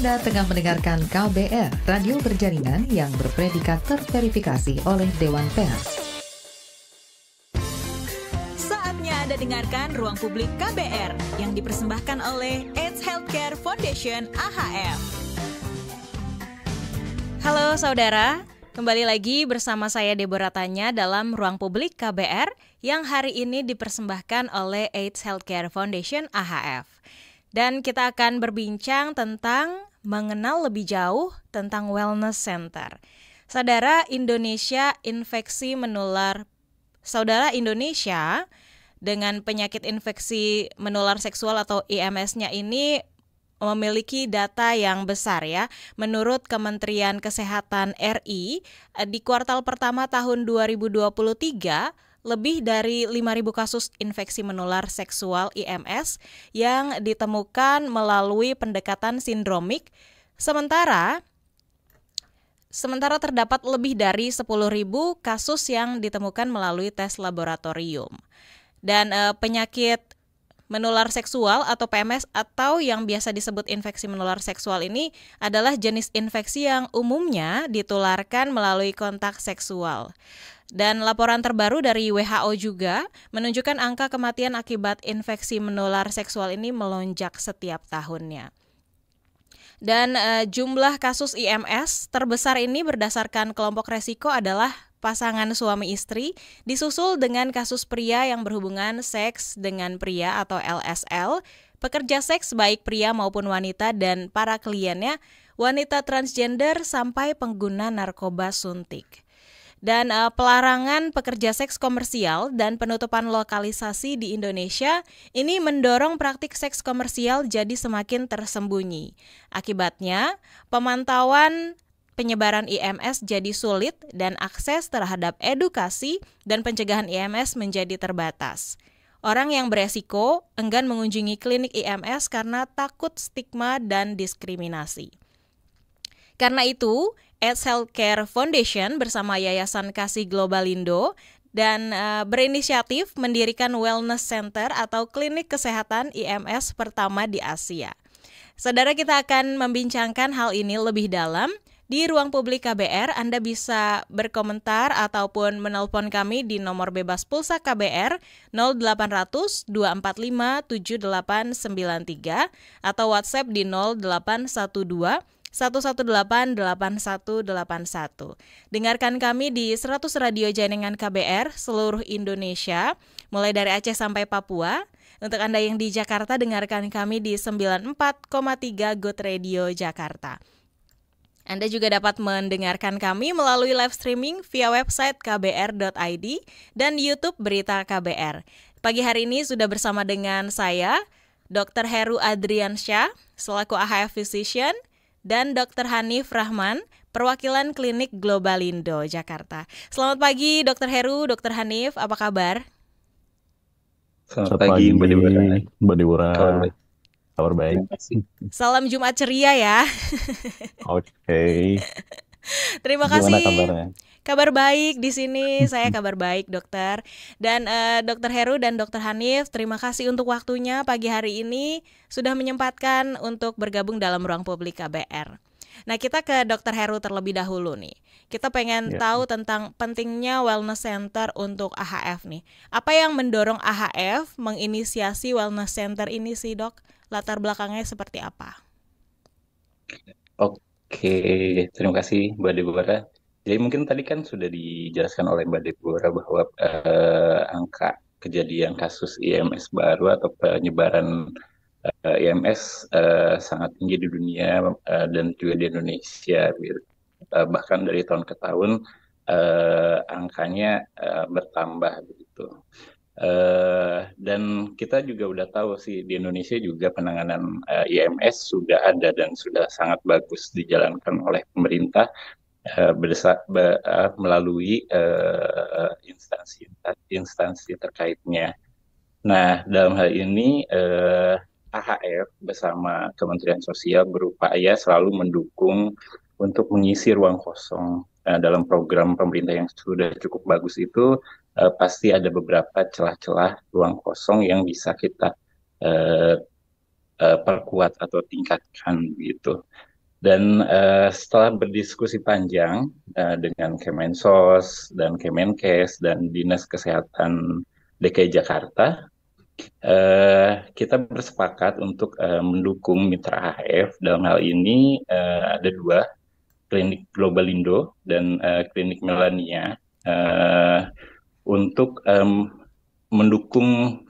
Anda tengah mendengarkan KBR, radio berjaringan yang berpredikat terverifikasi oleh Dewan Pers. Saatnya Anda dengarkan Ruang Publik KBR yang dipersembahkan oleh AIDS Healthcare Foundation AHF. Halo saudara, kembali lagi bersama saya Deborah Tanya dalam Ruang Publik KBR yang hari ini dipersembahkan oleh AIDS Healthcare Foundation AHF. Dan kita akan berbincang tentang mengenal lebih jauh tentang wellness center. Saudara Indonesia dengan penyakit infeksi menular seksual atau IMS-nya ini memiliki data yang besar ya. Menurut Kementerian Kesehatan RI, di kuartal pertama tahun 2023, lebih dari 5.000 kasus infeksi menular seksual IMS yang ditemukan melalui pendekatan sindromik, sementara terdapat lebih dari 10.000 kasus yang ditemukan melalui tes laboratorium. Dan penyakit menular seksual atau PMS atau yang biasa disebut infeksi menular seksual ini adalah jenis infeksi yang umumnya ditularkan melalui kontak seksual. Dan laporan terbaru dari WHO juga menunjukkan angka kematian akibat infeksi menular seksual ini melonjak setiap tahunnya. Dan jumlah kasus IMS terbesar ini berdasarkan kelompok resiko adalah pasangan suami istri, disusul dengan kasus pria yang berhubungan seks dengan pria atau LSL, pekerja seks baik pria maupun wanita dan para kliennya wanita transgender sampai pengguna narkoba suntik. Dan pelarangan pekerja seks komersial dan penutupan lokalisasi di Indonesia ini mendorong praktik seks komersial jadi semakin tersembunyi. Akibatnya, pemantauan penyebaran IMS jadi sulit dan akses terhadap edukasi dan pencegahan IMS menjadi terbatas. Orang yang beresiko enggan mengunjungi klinik IMS karena takut stigma dan diskriminasi. Karena itu, AIDS Healthcare Foundation bersama Yayasan Kasih Globalindo dan berinisiatif mendirikan Wellness Center atau klinik kesehatan IMS pertama di Asia. Saudara, kita akan membincangkan hal ini lebih dalam di Ruang Publik KBR. Anda bisa berkomentar ataupun menelpon kami di nomor bebas pulsa KBR 0800 245 7893 atau WhatsApp di 0812 1188181. Dengarkan kami di 100 radio jaringan KBR seluruh Indonesia, mulai dari Aceh sampai Papua. Untuk Anda yang di Jakarta, dengarkan kami di 94,3 Good Radio Jakarta. Anda juga dapat mendengarkan kami melalui live streaming via website kbr.id dan YouTube Berita KBR. Pagi hari ini sudah bersama dengan saya, Dr. Heru Adriansyah, selaku AHF Physician, dan Dr. Hanif Rahman, perwakilan klinik Globalindo Jakarta. Selamat pagi Dr. Heru, Dr. Hanif, apa kabar? Selamat pagi Mbak Deborah. Kabar baik. Salam Jumat ceria ya. Oke. Terima kasih. Gimana kabarnya? Kabar baik di sini, saya kabar baik dokter. Dan Dr. Heru dan Dr. Hanif, terima kasih untuk waktunya pagi hari ini sudah menyempatkan untuk bergabung dalam Ruang Publik KBR. Nah, kita ke Dr. Heru terlebih dahulu nih. Kita pengen tahu tentang pentingnya wellness center untuk AHF nih. Apa yang mendorong AHF menginisiasi wellness center ini sih, Dok? Latar belakangnya seperti apa? Oke, terima kasih Mbak Deborah. Jadi mungkin tadi kan sudah dijelaskan oleh Mbak Deborah bahwa angka kejadian kasus IMS baru atau penyebaran IMS sangat tinggi di dunia dan juga di Indonesia. Bahkan dari tahun ke tahun angkanya bertambah begitu. Dan kita juga udah tahu sih di Indonesia juga penanganan IMS sudah ada dan sudah sangat bagus dijalankan oleh pemerintah melalui instansi terkaitnya. Nah, dalam hal ini AHF bersama Kementerian Sosial berupaya selalu mendukung untuk mengisi ruang kosong dalam program pemerintah yang sudah cukup bagus itu. Pasti ada beberapa celah-celah ruang kosong yang bisa kita perkuat atau tingkatkan gitu. Dan setelah berdiskusi panjang dengan Kemensos dan Kemenkes dan Dinas Kesehatan DKI Jakarta, kita bersepakat untuk mendukung mitra AHF. Dalam hal ini ada dua, Klinik Globalindo dan Klinik Melania, untuk mendukung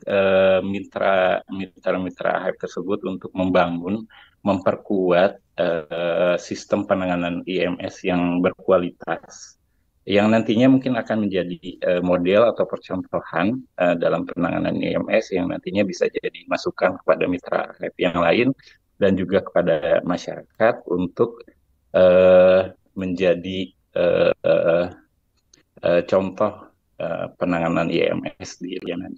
mitra AHF tersebut untuk memperkuat sistem penanganan IMS yang berkualitas, yang nantinya mungkin akan menjadi model atau percontohan dalam penanganan IMS yang nantinya bisa jadi masukan kepada mitra AHF yang lain dan juga kepada masyarakat untuk menjadi contoh penanganan IMS di Irian.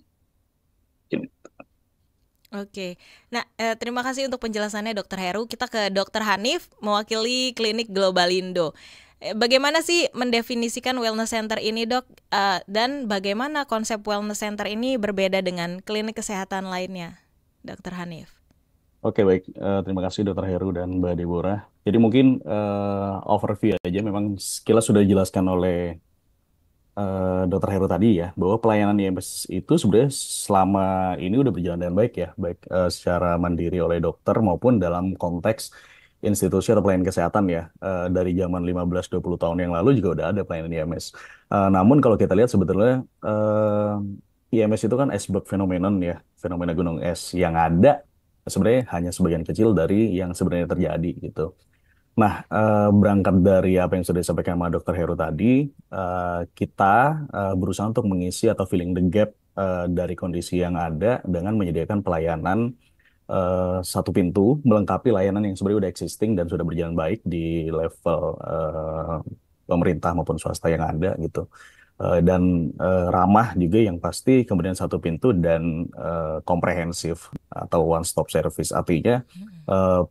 Oke, nah terima kasih untuk penjelasannya Dr. Heru. Kita ke Dr. Hanif, mewakili Klinik Globalindo. Bagaimana sih mendefinisikan wellness center ini, Dok? Dan bagaimana konsep wellness center ini berbeda dengan klinik kesehatan lainnya, Dr. Hanif? Oke, baik. Terima kasih Dr. Heru dan Mbak Deborah. Jadi mungkin overview aja, memang sekilas sudah dijelaskan oleh Dr. Heru tadi ya, bahwa pelayanan IMS itu sebenarnya selama ini udah berjalan dengan baik ya, baik secara mandiri oleh dokter maupun dalam konteks institusi atau pelayanan kesehatan ya. Dari zaman 15-20 tahun yang lalu juga udah ada pelayanan IMS. Namun kalau kita lihat sebetulnya IMS itu kan iceberg phenomenon ya, fenomena gunung es yang ada sebenarnya hanya sebagian kecil dari yang sebenarnya terjadi gitu. Nah, berangkat dari apa yang sudah disampaikan sama Dr. Heru tadi, kita berusaha untuk mengisi atau filling the gap dari kondisi yang ada dengan menyediakan pelayanan satu pintu, melengkapi layanan yang sebenarnya udah existing dan sudah berjalan baik di level pemerintah maupun swasta yang ada gitu. Dan ramah juga yang pasti, kemudian satu pintu dan komprehensif atau one stop service. Artinya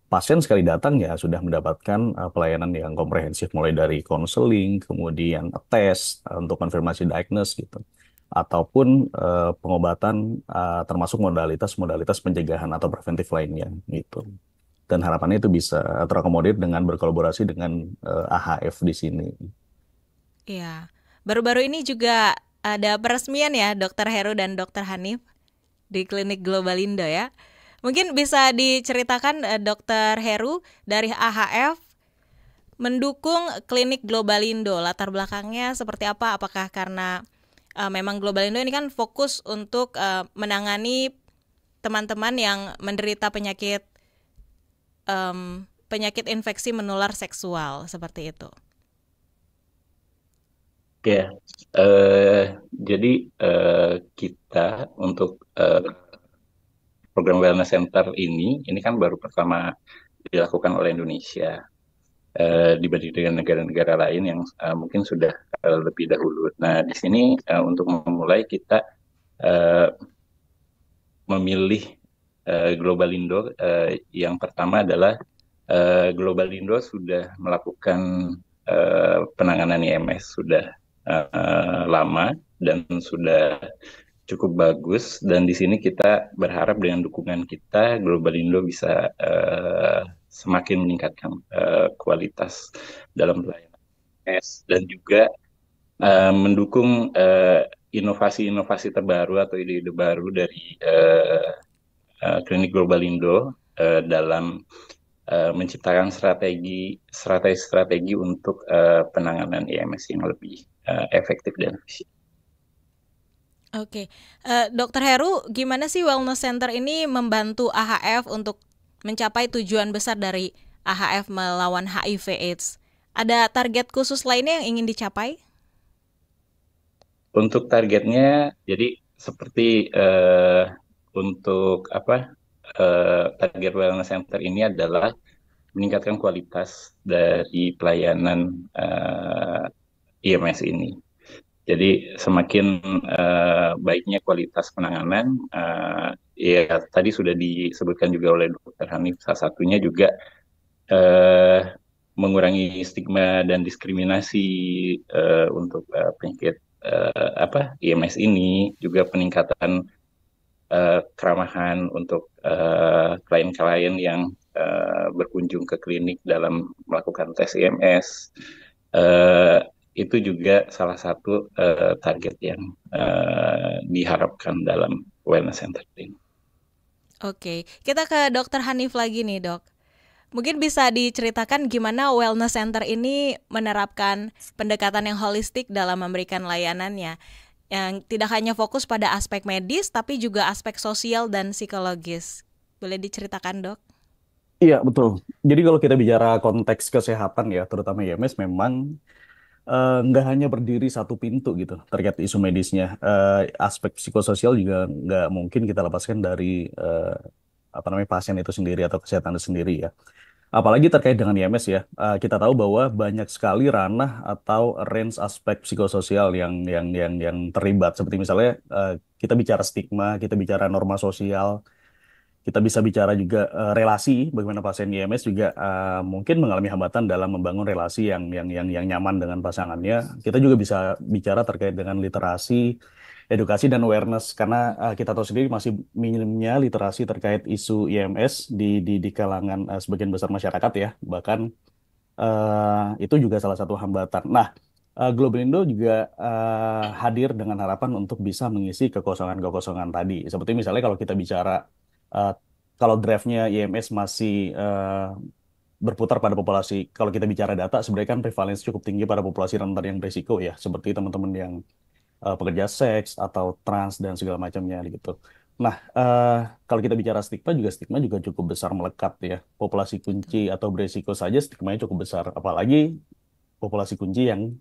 pasien sekali datang ya sudah mendapatkan pelayanan yang komprehensif, mulai dari konseling, kemudian tes untuk konfirmasi diagnosis gitu, ataupun pengobatan termasuk modalitas pencegahan atau preventif lainnya gitu. Dan harapannya itu bisa terakomodir dengan berkolaborasi dengan AHF di sini. Iya. Baru-baru ini juga ada peresmian ya Dr. Heru dan Dr. Hanif di Klinik Globalindo ya. Mungkin bisa diceritakan Dr. Heru dari AHF mendukung Klinik Globalindo, latar belakangnya seperti apa? Apakah karena memang Globalindo ini kan fokus untuk menangani teman-teman yang menderita penyakit infeksi menular seksual seperti itu? Ya, jadi kita untuk program wellness center ini kan baru pertama dilakukan oleh Indonesia dibanding dengan negara-negara lain yang mungkin sudah lebih dahulu. Nah, di sini untuk memulai kita memilih Globalindo. Yang pertama adalah Globalindo sudah melakukan penanganan IMS sudah lama dan sudah cukup bagus, dan di sini kita berharap dengan dukungan kita Globalindo bisa semakin meningkatkan kualitas dalam pelayanan IMS dan juga mendukung inovasi-inovasi terbaru atau ide-ide baru dari Klinik Globalindo dalam menciptakan strategi untuk penanganan IMS yang lebih efektif dan efisien. Oke, Dr. Heru, gimana sih wellness center ini membantu AHF untuk mencapai tujuan besar dari AHF melawan HIV/AIDS? Ada target khusus lainnya yang ingin dicapai? Untuk targetnya, jadi seperti untuk target wellness center ini adalah meningkatkan kualitas dari pelayanan IMS ini. Jadi semakin baiknya kualitas penanganan, ya tadi sudah disebutkan juga oleh Dr. Hanif, salah satunya juga mengurangi stigma dan diskriminasi untuk penyakit IMS ini, juga peningkatan keramahan untuk klien-klien yang berkunjung ke klinik dalam melakukan tes IMS. Eh, itu juga salah satu target yang diharapkan dalam wellness center ini. Oke, kita ke Dokter Hanif lagi nih, Dok. Mungkin bisa diceritakan gimana wellness center ini menerapkan pendekatan yang holistik dalam memberikan layanannya, yang tidak hanya fokus pada aspek medis, tapi juga aspek sosial dan psikologis. Boleh diceritakan, Dok? Iya, betul. Jadi kalau kita bicara konteks kesehatan ya, terutama IMS, memang nggak hanya berdiri satu pintu gitu terkait isu medisnya. Aspek psikososial juga nggak mungkin kita lepaskan dari apa namanya pasien itu sendiri atau kesehatan itu sendiri ya. Apalagi terkait dengan IMS ya, kita tahu bahwa banyak sekali ranah atau range aspek psikososial yang terlibat. Seperti misalnya kita bicara stigma, kita bicara norma sosial, kita bisa bicara juga relasi, bagaimana pasien IMS juga mungkin mengalami hambatan dalam membangun relasi yang nyaman dengan pasangannya. Kita juga bisa bicara terkait dengan literasi, edukasi dan awareness karena kita tahu sendiri masih minimnya literasi terkait isu IMS di kalangan sebagian besar masyarakat ya. Bahkan itu juga salah satu hambatan. Nah, Globelindo juga hadir dengan harapan untuk bisa mengisi kekosongan-kekosongan tadi. Seperti misalnya kalau kita bicara eh, kalau draftnya IMS masih berputar pada populasi, kalau kita bicara data, sebenarnya kan prevalensi cukup tinggi pada populasi rentan yang berisiko ya, seperti teman-teman yang pekerja seks atau trans dan segala macamnya gitu. Nah, kalau kita bicara stigma juga cukup besar melekat ya. Populasi kunci atau berisiko saja stigmanya cukup besar, apalagi populasi kunci yang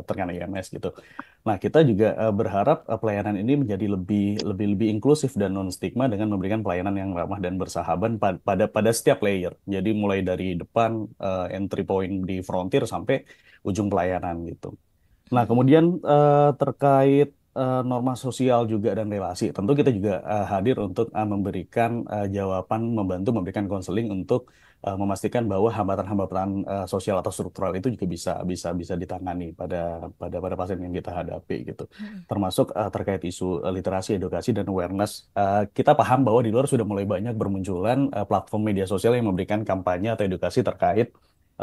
terkena IMS gitu. Nah, kita juga berharap pelayanan ini menjadi lebih inklusif dan non stigma dengan memberikan pelayanan yang ramah dan bersahabat pada setiap layer. Jadi mulai dari depan entry point di frontier sampai ujung pelayanan gitu. Nah, kemudian terkait norma sosial juga dan relasi, tentu kita juga hadir untuk memberikan jawaban, membantu memberikan konseling untuk memastikan bahwa hambatan-hambatan sosial atau struktural itu juga bisa ditangani pada pasien yang kita hadapi gitu. Termasuk terkait isu literasi, edukasi dan awareness. Kita paham bahwa di luar sudah mulai banyak bermunculan platform media sosial yang memberikan kampanye atau edukasi terkait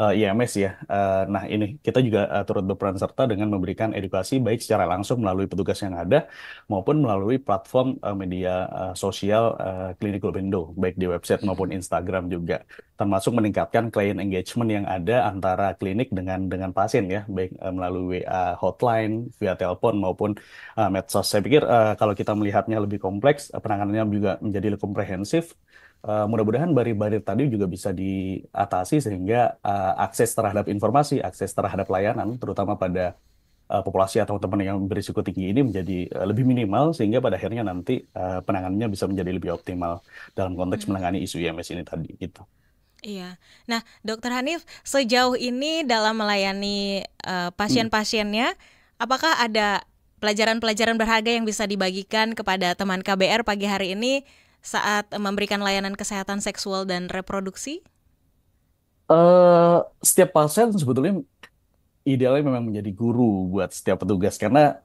IMS ya. Nah, ini kita juga turut berperan serta dengan memberikan edukasi baik secara langsung melalui petugas yang ada maupun melalui platform media sosial Klinik Globendo, baik di website maupun Instagram juga. Termasuk meningkatkan client engagement yang ada antara klinik dengan pasien ya, baik melalui WA hotline, via telepon maupun medsos. Saya pikir kalau kita melihatnya lebih kompleks, penanganannya juga menjadi lebih komprehensif. Mudah-mudahan barir-barir tadi juga bisa diatasi sehingga akses terhadap informasi, akses terhadap layanan, terutama pada populasi atau teman yang berisiko tinggi ini menjadi lebih minimal sehingga pada akhirnya nanti penanganannya bisa menjadi lebih optimal dalam konteks menangani isu IMS ini tadi gitu. Iya. Nah, Dokter Hanif, sejauh ini dalam melayani pasien-pasiennya, apakah ada pelajaran-pelajaran berharga yang bisa dibagikan kepada teman KBR pagi hari ini saat memberikan layanan kesehatan seksual dan reproduksi? Setiap pasien sebetulnya idealnya memang menjadi guru buat setiap petugas karena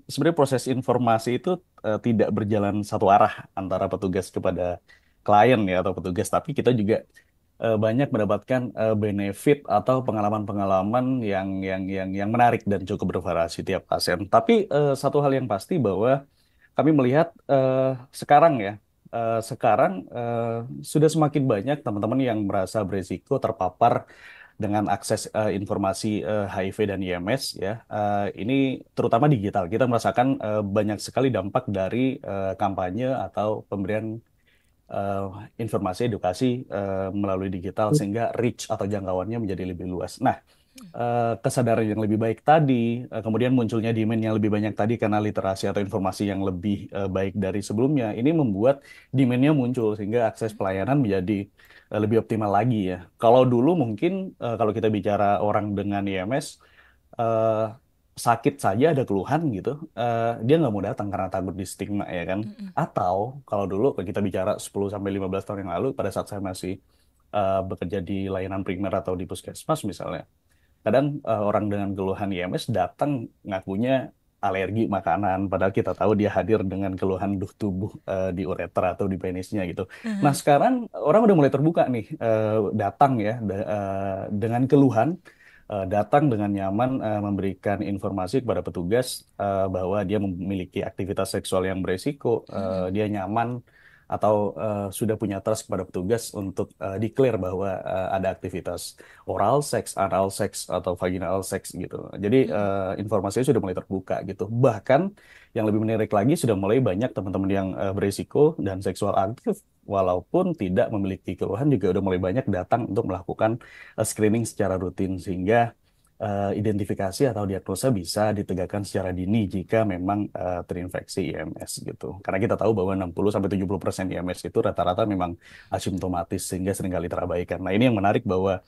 sebenarnya proses informasi itu tidak berjalan satu arah antara petugas kepada klien ya atau petugas, tapi kita juga banyak mendapatkan benefit atau pengalaman-pengalaman yang menarik dan cukup bervariasi tiap pasien. Tapi satu hal yang pasti bahwa kami melihat sekarang ya, sekarang sudah semakin banyak teman-teman yang merasa berisiko terpapar dengan akses informasi HIV dan IMS ya. Ini terutama digital. Kita merasakan banyak sekali dampak dari kampanye atau pemberian eh, informasi edukasi melalui digital sehingga reach atau jangkauannya menjadi lebih luas. Nah, kesadaran yang lebih baik tadi, kemudian munculnya demand yang lebih banyak tadi karena literasi atau informasi yang lebih baik dari sebelumnya, ini membuat demand-nya muncul sehingga akses pelayanan menjadi lebih optimal lagi ya. Kalau dulu mungkin kalau kita bicara orang dengan IMS, eh, sakit saja ada keluhan gitu, dia nggak mau datang karena takut di stigma ya kan. Atau kalau dulu kalau kita bicara 10 sampai 15 tahun yang lalu pada saat saya masih bekerja di layanan primer atau di puskesmas misalnya, kadang orang dengan keluhan IMS datang ngakunya alergi makanan, padahal kita tahu dia hadir dengan keluhan duh tubuh di uretra atau di penisnya gitu. Nah sekarang orang udah mulai terbuka nih, datang ya dengan keluhan, datang dengan nyaman memberikan informasi kepada petugas bahwa dia memiliki aktivitas seksual yang beresiko, dia nyaman atau sudah punya trust kepada petugas untuk declare bahwa ada aktivitas oral seks, anal seks, atau vaginal seks gitu. Jadi informasinya sudah mulai terbuka gitu. Bahkan yang lebih menarik lagi, sudah mulai banyak teman-teman yang berisiko dan seksual aktif walaupun tidak memiliki keluhan juga udah mulai banyak datang untuk melakukan screening secara rutin, sehingga identifikasi atau diagnosa bisa ditegakkan secara dini jika memang terinfeksi IMS gitu. Karena kita tahu bahwa 60-70% IMS itu rata-rata memang asimptomatis sehingga seringkali terabaikan. Nah, ini yang menarik bahwa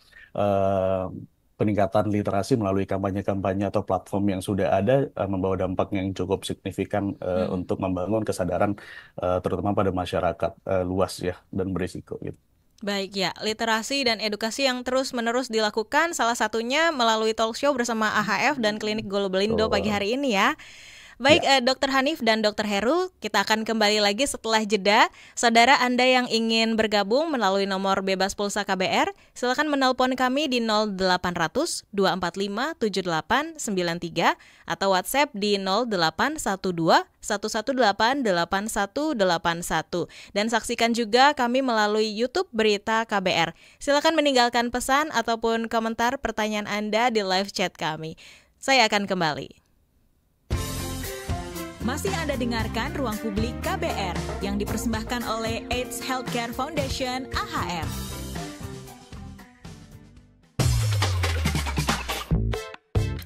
peningkatan literasi melalui kampanye-kampanye atau platform yang sudah ada membawa dampak yang cukup signifikan untuk membangun kesadaran terutama pada masyarakat luas ya dan berisiko gitu. Baik ya, literasi dan edukasi yang terus-menerus dilakukan, salah satunya melalui talk show bersama AHF dan Klinik Globalindo pagi hari ini ya. Baik, Dr. Hanif dan Dr. Heru, kita akan kembali lagi setelah jeda. Saudara Anda yang ingin bergabung melalui nomor bebas pulsa KBR, silakan menelpon kami di 0800 245 7893 atau WhatsApp di 0812 118 8181 dan saksikan juga kami melalui YouTube Berita KBR. Silakan meninggalkan pesan ataupun komentar pertanyaan Anda di live chat kami. Saya akan kembali. Masih Anda dengarkan Ruang Publik KBR yang dipersembahkan oleh AIDS Healthcare Foundation AHF.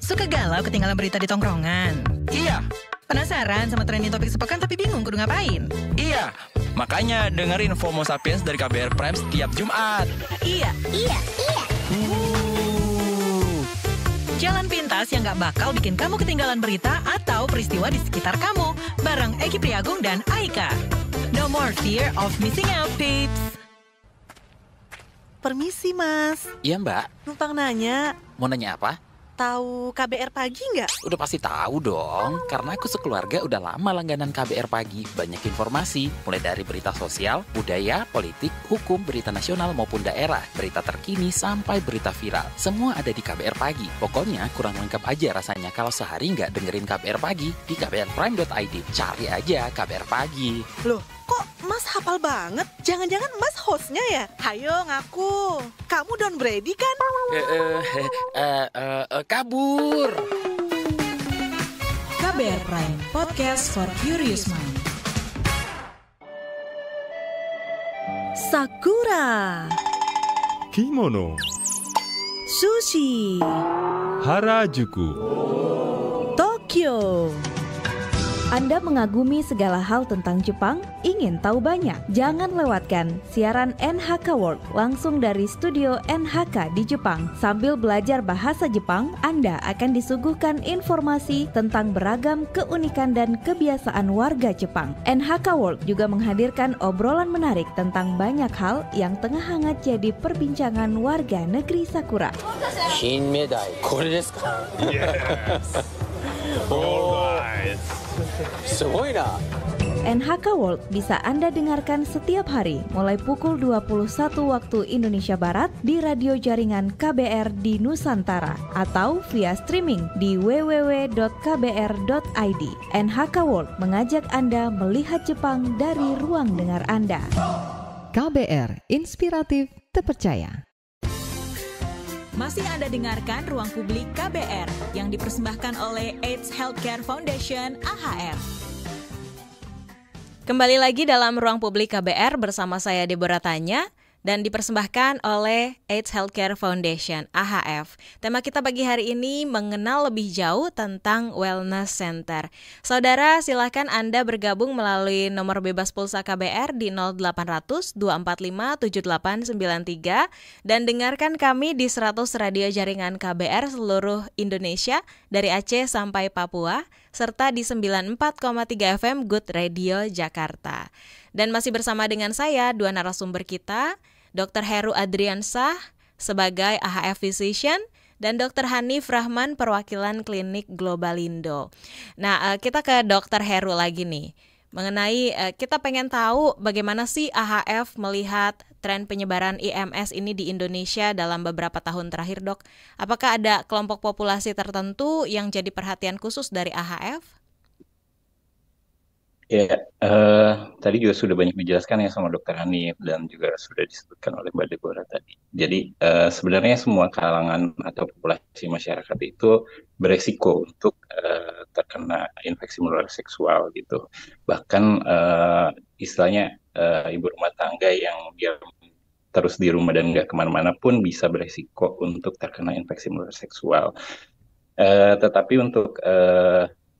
Suka galau ketinggalan berita di tongkrongan? Iya. Penasaran sama trending topik sepekan tapi bingung kudu ngapain? Iya. Makanya dengerin FOMO Sapiens dari KBR Prime setiap Jumat. Iya. Jalan pintas yang gak bakal bikin kamu ketinggalan berita atau peristiwa di sekitar kamu. Bareng Eki Priagung dan Aika. No more fear of missing out, peeps. Permisi, Mas. Iya, Mbak. Numpang nanya, Mau nanya apa? tahu KBR Pagi nggak? Udah pasti tahu dong, karena aku sekeluarga udah lama langganan KBR Pagi. Banyak informasi, mulai dari berita sosial, budaya, politik, hukum, berita nasional maupun daerah, berita terkini sampai berita viral. Semua ada di KBR Pagi. Pokoknya kurang lengkap aja rasanya kalau sehari nggak dengerin KBR Pagi di kbrprime.id. Cari aja KBR Pagi. Loh, kok Mas hafal banget? Jangan-jangan Mas hostnya ya? Hayo ngaku. Kamu Don Brady kan? Kabur. KBR Prime, podcast for curious mind. Sakura, Kimono, Sushi, Harajuku. Tokyo. Anda mengagumi segala hal tentang Jepang? Ingin tahu banyak? Jangan lewatkan siaran NHK World langsung dari studio NHK di Jepang. Sambil belajar bahasa Jepang, Anda akan disuguhkan informasi tentang beragam keunikan dan kebiasaan warga Jepang. NHK World juga menghadirkan obrolan menarik tentang banyak hal yang tengah hangat jadi perbincangan warga negeri Sakura. Kinmedai, kore desu ka? Yes. Alright. Sugoi na. NHK World bisa Anda dengarkan setiap hari mulai pukul 21 waktu Indonesia Barat di radio jaringan KBR di Nusantara atau via streaming di www.kbr.id. NHK World mengajak Anda melihat Jepang dari ruang dengar Anda. KBR, inspiratif, terpercaya. Masih Anda dengarkan Ruang Publik KBR yang dipersembahkan oleh AIDS Healthcare Foundation AHF. Kembali lagi dalam Ruang Publik KBR bersama saya Deborah Tanya dan dipersembahkan oleh AIDS Healthcare Foundation AHF. Tema kita pagi hari ini mengenal lebih jauh tentang Wellness Center. Saudara, silakan Anda bergabung melalui nomor bebas pulsa KBR di 0800 245 7893 dan dengarkan kami di 100 radio jaringan KBR seluruh Indonesia dari Aceh sampai Papua serta di 94,3 FM Good Radio Jakarta. Dan masih bersama dengan saya, dua narasumber kita, Dr. Heru Adriansah sebagai AHF Physician dan Dr. Hanif Rahman perwakilan klinik Globalindo. Nah, kita ke Dr. Heru lagi nih. Mengenai kita pengen tahu bagaimana sih AHF melihat tren penyebaran IMS ini di Indonesia dalam beberapa tahun terakhir, Dok. Apakah ada kelompok populasi tertentu yang jadi perhatian khusus dari AHF? Ya, tadi juga sudah banyak dijelaskan ya sama Dokter Hanif dan juga sudah disebutkan oleh Mbak Deborah tadi. Jadi sebenarnya semua kalangan atau populasi masyarakat itu beresiko untuk terkena infeksi menular seksual gitu. Bahkan istilahnya ibu rumah tangga yang dia terus di rumah dan nggak kemana-mana pun bisa beresiko untuk terkena infeksi menular seksual. Tetapi untuk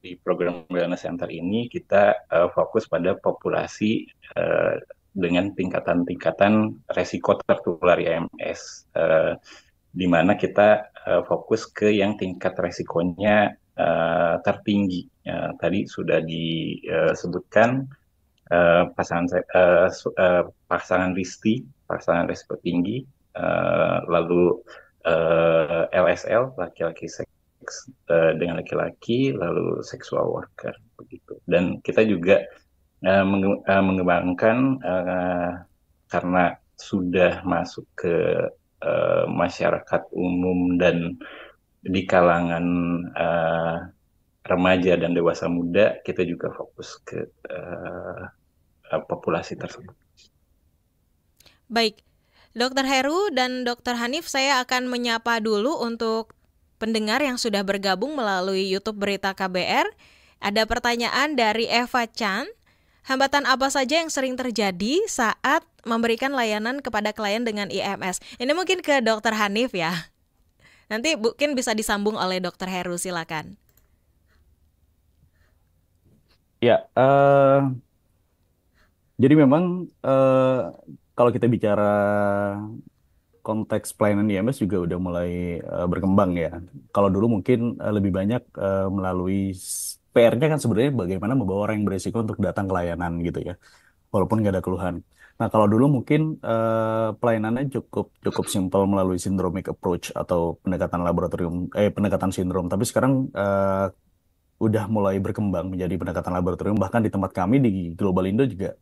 di program Wellness Center ini kita fokus pada populasi dengan tingkatan-tingkatan resiko tertular IMS, di mana kita fokus ke yang tingkat resikonya tertinggi. Tadi sudah disebutkan pasangan risiko tinggi, lalu LSL, laki-laki dengan laki-laki, lalu sexual worker begitu. Dan kita juga mengembangkan karena sudah masuk ke masyarakat umum dan di kalangan remaja dan dewasa muda, kita juga fokus ke populasi tersebut. Baik, Dr. Heru dan Dr. Hanif, saya akan menyapa dulu untuk pendengar yang sudah bergabung melalui YouTube Berita KBR. Ada pertanyaan dari Eva Chan. Hambatan apa saja yang sering terjadi saat memberikan layanan kepada klien dengan IMS? Ini mungkin ke Dr. Hanif ya. Nanti mungkin bisa disambung oleh Dr. Heru, silakan. Ya, jadi memang kalau kita bicara konteks pelayanan IMS juga udah mulai berkembang ya. Kalau dulu mungkin lebih banyak melalui PR-nya kan sebenarnya bagaimana membawa orang yang berisiko untuk datang ke layanan gitu ya, walaupun nggak ada keluhan. Nah kalau dulu mungkin pelayanannya cukup simpel melalui syndromic approach atau pendekatan sindrom. Tapi sekarang udah mulai berkembang menjadi pendekatan laboratorium. Bahkan di tempat kami di Globalindo juga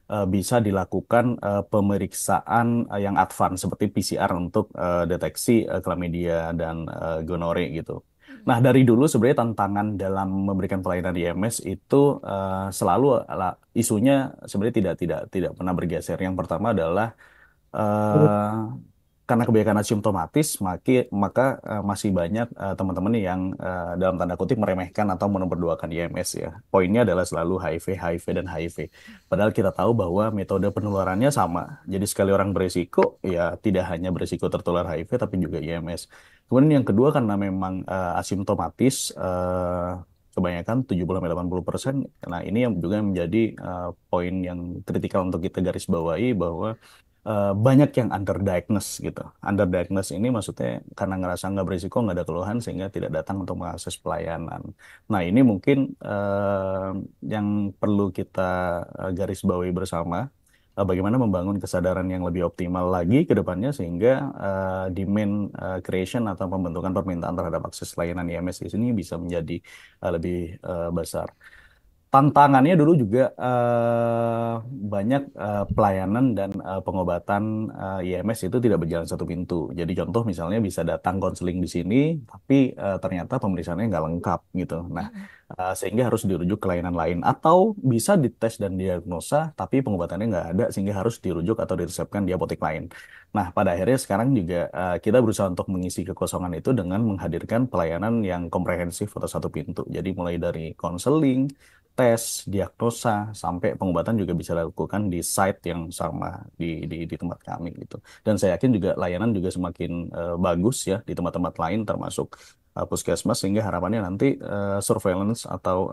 bisa dilakukan pemeriksaan yang advance seperti PCR untuk deteksi chlamydia dan gonore gitu. Nah dari dulu sebenarnya tantangan dalam memberikan pelayanan IMS itu selalu isunya sebenarnya tidak pernah bergeser. Yang pertama adalah karena kebanyakan asimptomatis, maka masih banyak teman-teman yang dalam tanda kutip meremehkan atau menomorduakan IMS ya. Poinnya adalah selalu HIV, dan HIV. Padahal kita tahu bahwa metode penularannya sama. Jadi sekali orang berisiko, ya tidak hanya berisiko tertular HIV, tapi juga IMS. Kemudian yang kedua karena memang asimptomatis, kebanyakan 70-80%. Nah ini yang juga menjadi poin yang kritikal untuk kita garis bawahi bahwa banyak yang underdiagnosed gitu. Underdiagnosed ini maksudnya karena ngerasa nggak berisiko, nggak ada keluhan sehingga tidak datang untuk mengakses pelayanan. Nah ini mungkin yang perlu kita garis bawahi bersama, bagaimana membangun kesadaran yang lebih optimal lagi ke depannya sehingga demand creation atau pembentukan permintaan terhadap akses layanan IMS di sini bisa menjadi lebih besar. Tantangannya dulu juga banyak pelayanan dan pengobatan IMS itu tidak berjalan satu pintu. Jadi contoh misalnya bisa datang konseling di sini, tapi ternyata pemeriksaannya nggak lengkap gitu. Nah, sehingga harus dirujuk ke layanan lain. Atau bisa dites dan diagnosa, tapi pengobatannya nggak ada sehingga harus dirujuk atau diresepkan di apotek lain. Nah, pada akhirnya sekarang juga kita berusaha untuk mengisi kekosongan itu dengan menghadirkan pelayanan yang komprehensif atau satu pintu. Jadi mulai dari konseling, tes, diagnosa, sampai pengobatan juga bisa dilakukan di site yang sama di tempat kami gitu. Dan saya yakin juga layanan juga semakin bagus ya di tempat-tempat lain termasuk puskesmas sehingga harapannya nanti surveillance atau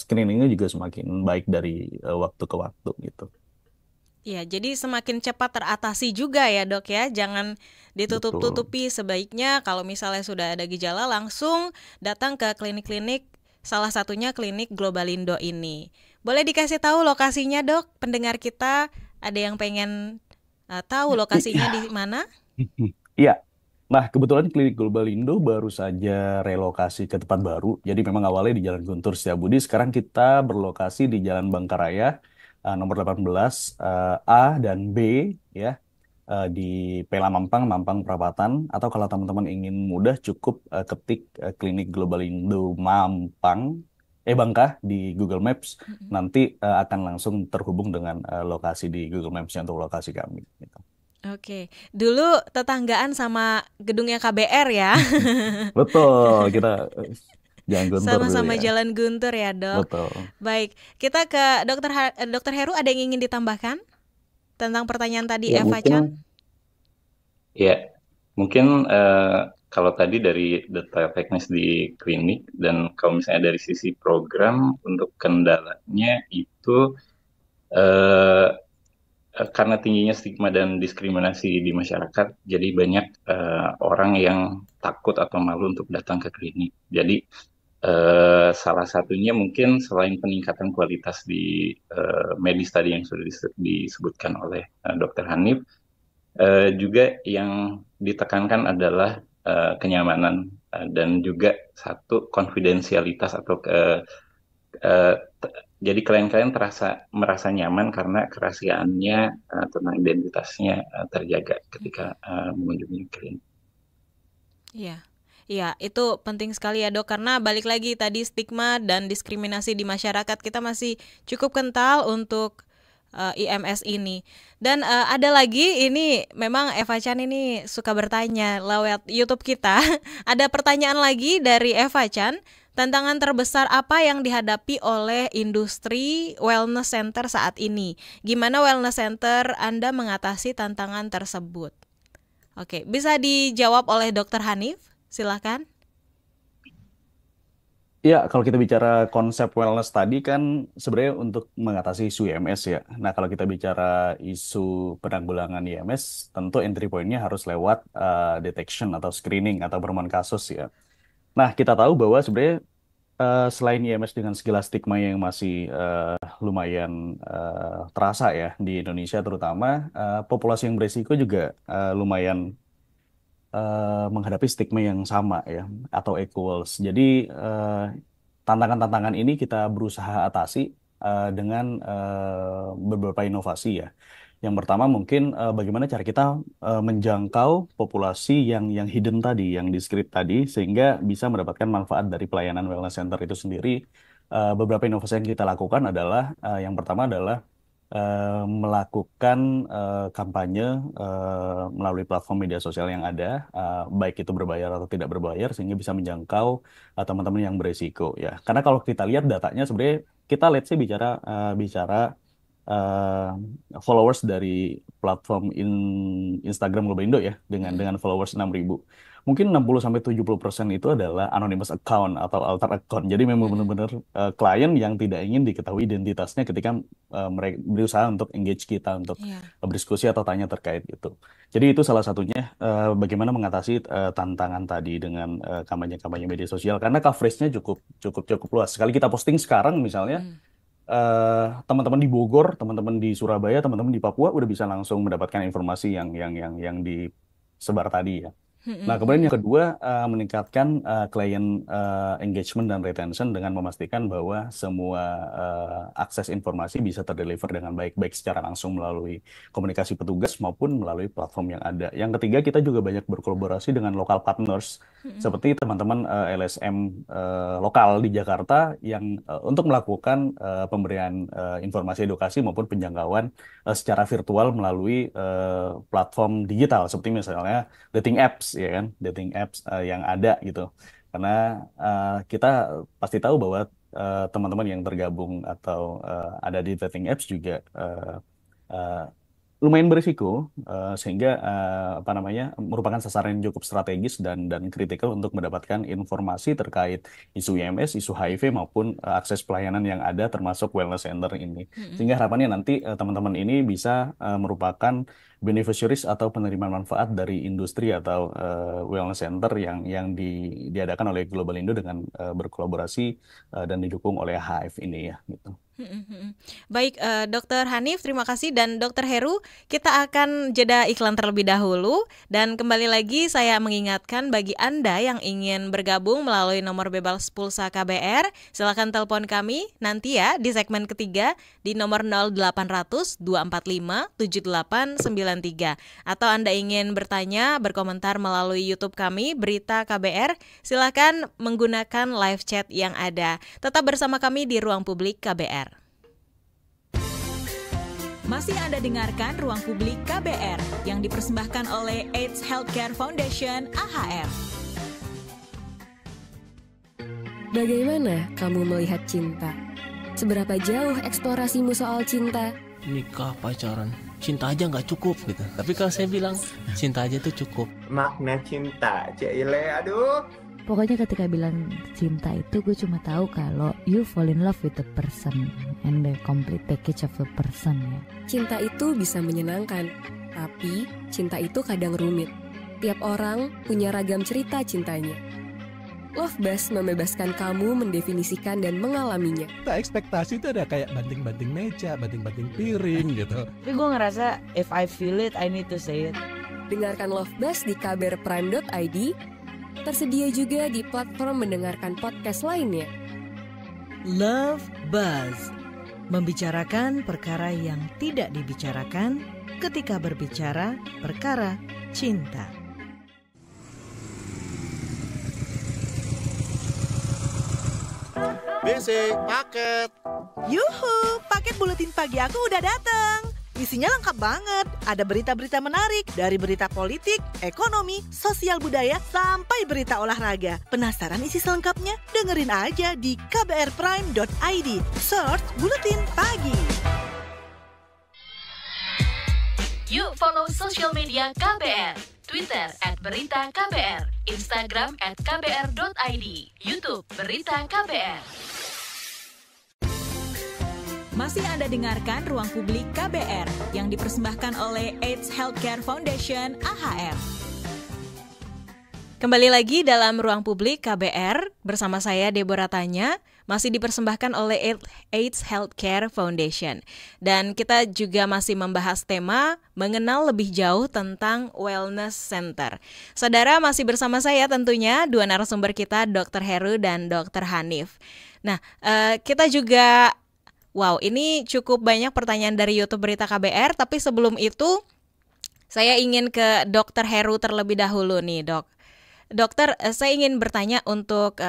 screeningnya juga semakin baik dari waktu ke waktu gitu. Ya, jadi semakin cepat teratasi juga ya dok ya, jangan ditutup-tutupi. Sebaiknya kalau misalnya sudah ada gejala langsung datang ke klinik-klinik, salah satunya klinik Globalindo ini. Boleh dikasih tahu lokasinya dok, pendengar kita ada yang pengen tahu lokasinya di mana? Iya, Nah, kebetulan klinik Global Indo baru saja relokasi ke tempat baru. Jadi memang awalnya di Jalan Guntur Setiabudi, sekarang kita berlokasi di Jalan Bangkaraya nomor 18 A dan B ya di Pela Mampang, Mampang Perapatan. Atau kalau teman-teman ingin mudah cukup ketik klinik Global Indo Mampang Bangka di Google Maps. Nanti akan langsung terhubung dengan lokasi di Google Maps-nya untuk lokasi kami. Gitu. Oke, dulu tetanggaan sama gedungnya KBR ya. Betul, kita Jalan Guntur dulu Sama-sama ya. Jalan Guntur ya, Dok. Betul. Baik, kita ke Dokter Heru, ada yang ingin ditambahkan tentang pertanyaan tadi Ya, Eva Chan? mungkin kalau tadi dari data teknis di klinik dan kalau misalnya dari sisi program untuk kendalanya itu karena tingginya stigma dan diskriminasi di masyarakat, jadi banyak orang yang takut atau malu untuk datang ke klinik. Jadi salah satunya mungkin selain peningkatan kualitas di medis tadi yang sudah disebutkan oleh Dr. Hanif, juga yang ditekankan adalah kenyamanan dan juga satu konfidensialitas atau jadi klien-klien merasa nyaman karena kerahasiaannya tentang identitasnya terjaga ketika mengunjungi klinik. Iya. Iya, itu penting sekali ya, Dok, karena balik lagi tadi stigma dan diskriminasi di masyarakat kita masih cukup kental untuk IMS ini. Dan ada lagi, ini memang Eva Chan ini suka bertanya lewat YouTube kita. Ada pertanyaan lagi dari Eva Chan. Tantangan terbesar apa yang dihadapi oleh industri wellness center saat ini? Gimana wellness center Anda mengatasi tantangan tersebut? Oke, bisa dijawab oleh Dr. Hanif? Silakan. Ya, kalau kita bicara konsep wellness tadi kan sebenarnya untuk mengatasi isu IMS ya. Nah, kalau kita bicara isu penanggulangan IMS, tentu entry point-nya harus lewat detection atau screening atau penemuan kasus ya. Nah, kita tahu bahwa sebenarnya selain IMS dengan segala stigma yang masih lumayan terasa ya di Indonesia terutama, populasi yang beresiko juga lumayan menghadapi stigma yang sama ya atau equals. Jadi tantangan-tantangan ini kita berusaha atasi dengan beberapa inovasi ya. Yang pertama mungkin bagaimana cara kita menjangkau populasi yang hidden tadi, yang discrete tadi, sehingga bisa mendapatkan manfaat dari pelayanan wellness center itu sendiri. Beberapa inovasi yang kita lakukan adalah yang pertama adalah melakukan kampanye melalui platform media sosial yang ada, baik itu berbayar atau tidak berbayar, sehingga bisa menjangkau teman-teman yang beresiko ya. Karena kalau kita lihat datanya sebenarnya kita let's say bicara followers dari platform Instagram Global Indo ya dengan followers 6.000. Mungkin 60-70% itu adalah anonymous account atau alter account. Jadi memang benar-benar klien yang tidak ingin diketahui identitasnya ketika mereka berusaha untuk engage kita untuk berdiskusi atau tanya terkait itu. Jadi itu salah satunya bagaimana mengatasi tantangan tadi dengan kampanye-kampanye media sosial karena coveragenya cukup luas. Sekali kita posting sekarang misalnya teman-teman di Bogor, teman-teman di Surabaya, teman-teman di Papua udah bisa langsung mendapatkan informasi yang disebar tadi ya. Nah, kemudian yang kedua meningkatkan client engagement dan retention dengan memastikan bahwa semua akses informasi bisa terdeliver dengan baik secara langsung melalui komunikasi petugas maupun melalui platform yang ada. Yang ketiga, kita juga banyak berkolaborasi dengan local partners seperti teman-teman LSM lokal di Jakarta yang untuk melakukan pemberian informasi edukasi maupun penjangkauan secara virtual melalui platform digital seperti misalnya dating apps ya kan, dating apps yang ada gitu. Karena kita pasti tahu bahwa teman-teman yang tergabung atau ada di dating apps juga lumayan berisiko sehingga merupakan sasaran yang cukup strategis dan kritikal untuk mendapatkan informasi terkait isu IMS, isu HIV maupun akses pelayanan yang ada termasuk wellness center ini. Sehingga harapannya nanti teman-teman ini bisa merupakan beneficiaries atau penerima manfaat dari industri atau wellness center yang diadakan oleh Global Indo dengan berkolaborasi dan didukung oleh HF ini ya gitu. Baik, Dokter Hanif, terima kasih, dan Dokter Heru, kita akan jeda iklan terlebih dahulu, dan kembali lagi saya mengingatkan bagi Anda yang ingin bergabung melalui nomor bebas pulsa KBR, silakan telepon kami nanti ya di segmen ketiga di nomor 0800 245 7893, atau Anda ingin bertanya, berkomentar melalui YouTube kami Berita KBR, silakan menggunakan live chat yang ada. Tetap bersama kami di Ruang Publik KBR. Masih Anda dengarkan Ruang Publik KBR yang dipersembahkan oleh AIDS Healthcare Foundation AHF. Bagaimana kamu melihat cinta? Seberapa jauh eksplorasimu soal cinta? Nikah, pacaran, cinta aja nggak cukup gitu. Tapi kalau saya bilang cinta aja tuh cukup. Makna cinta, Cile, aduh. Pokoknya ketika bilang cinta itu gue cuma tahu kalau you fall in love with the person and the complete package of the person ya. Cinta itu bisa menyenangkan, tapi cinta itu kadang rumit. Tiap orang punya ragam cerita cintanya. Love Buzz membebaskan kamu mendefinisikan dan mengalaminya. Ekspektasi itu ada kayak banting-banting meja, banting-banting piring gitu. Tapi gue ngerasa if I feel it, I need to say it. Dengarkan Love Buzz di kbrprime.id. Tersedia juga di platform mendengarkan podcast lainnya. Love Buzz, membicarakan perkara yang tidak dibicarakan ketika berbicara perkara cinta. BC, paket. Yuhu, paket buletin pagi aku udah datang. Isinya lengkap banget. Ada berita-berita menarik dari berita politik, ekonomi, sosial budaya, sampai berita olahraga. Penasaran isi selengkapnya? Dengerin aja di kbrprime.id. Search Buletin Pagi. Yuk follow sosial media KBR. Twitter @beritaKBR, Instagram @kbr.id, YouTube Berita KBR. Masih Anda dengarkan Ruang Publik KBR yang dipersembahkan oleh AIDS Healthcare Foundation AHF. Kembali lagi dalam Ruang Publik KBR bersama saya Deborah Tanya, masih dipersembahkan oleh AIDS Healthcare Foundation. Dan kita juga masih membahas tema mengenal lebih jauh tentang Wellness Center. Saudara, masih bersama saya tentunya dua narasumber kita, Dr. Heru dan Dr. Hanif. Nah, kita juga ini cukup banyak pertanyaan dari YouTube Berita KBR, tapi sebelum itu saya ingin ke Dr. Heru terlebih dahulu nih, Dok. Dokter, saya ingin bertanya untuk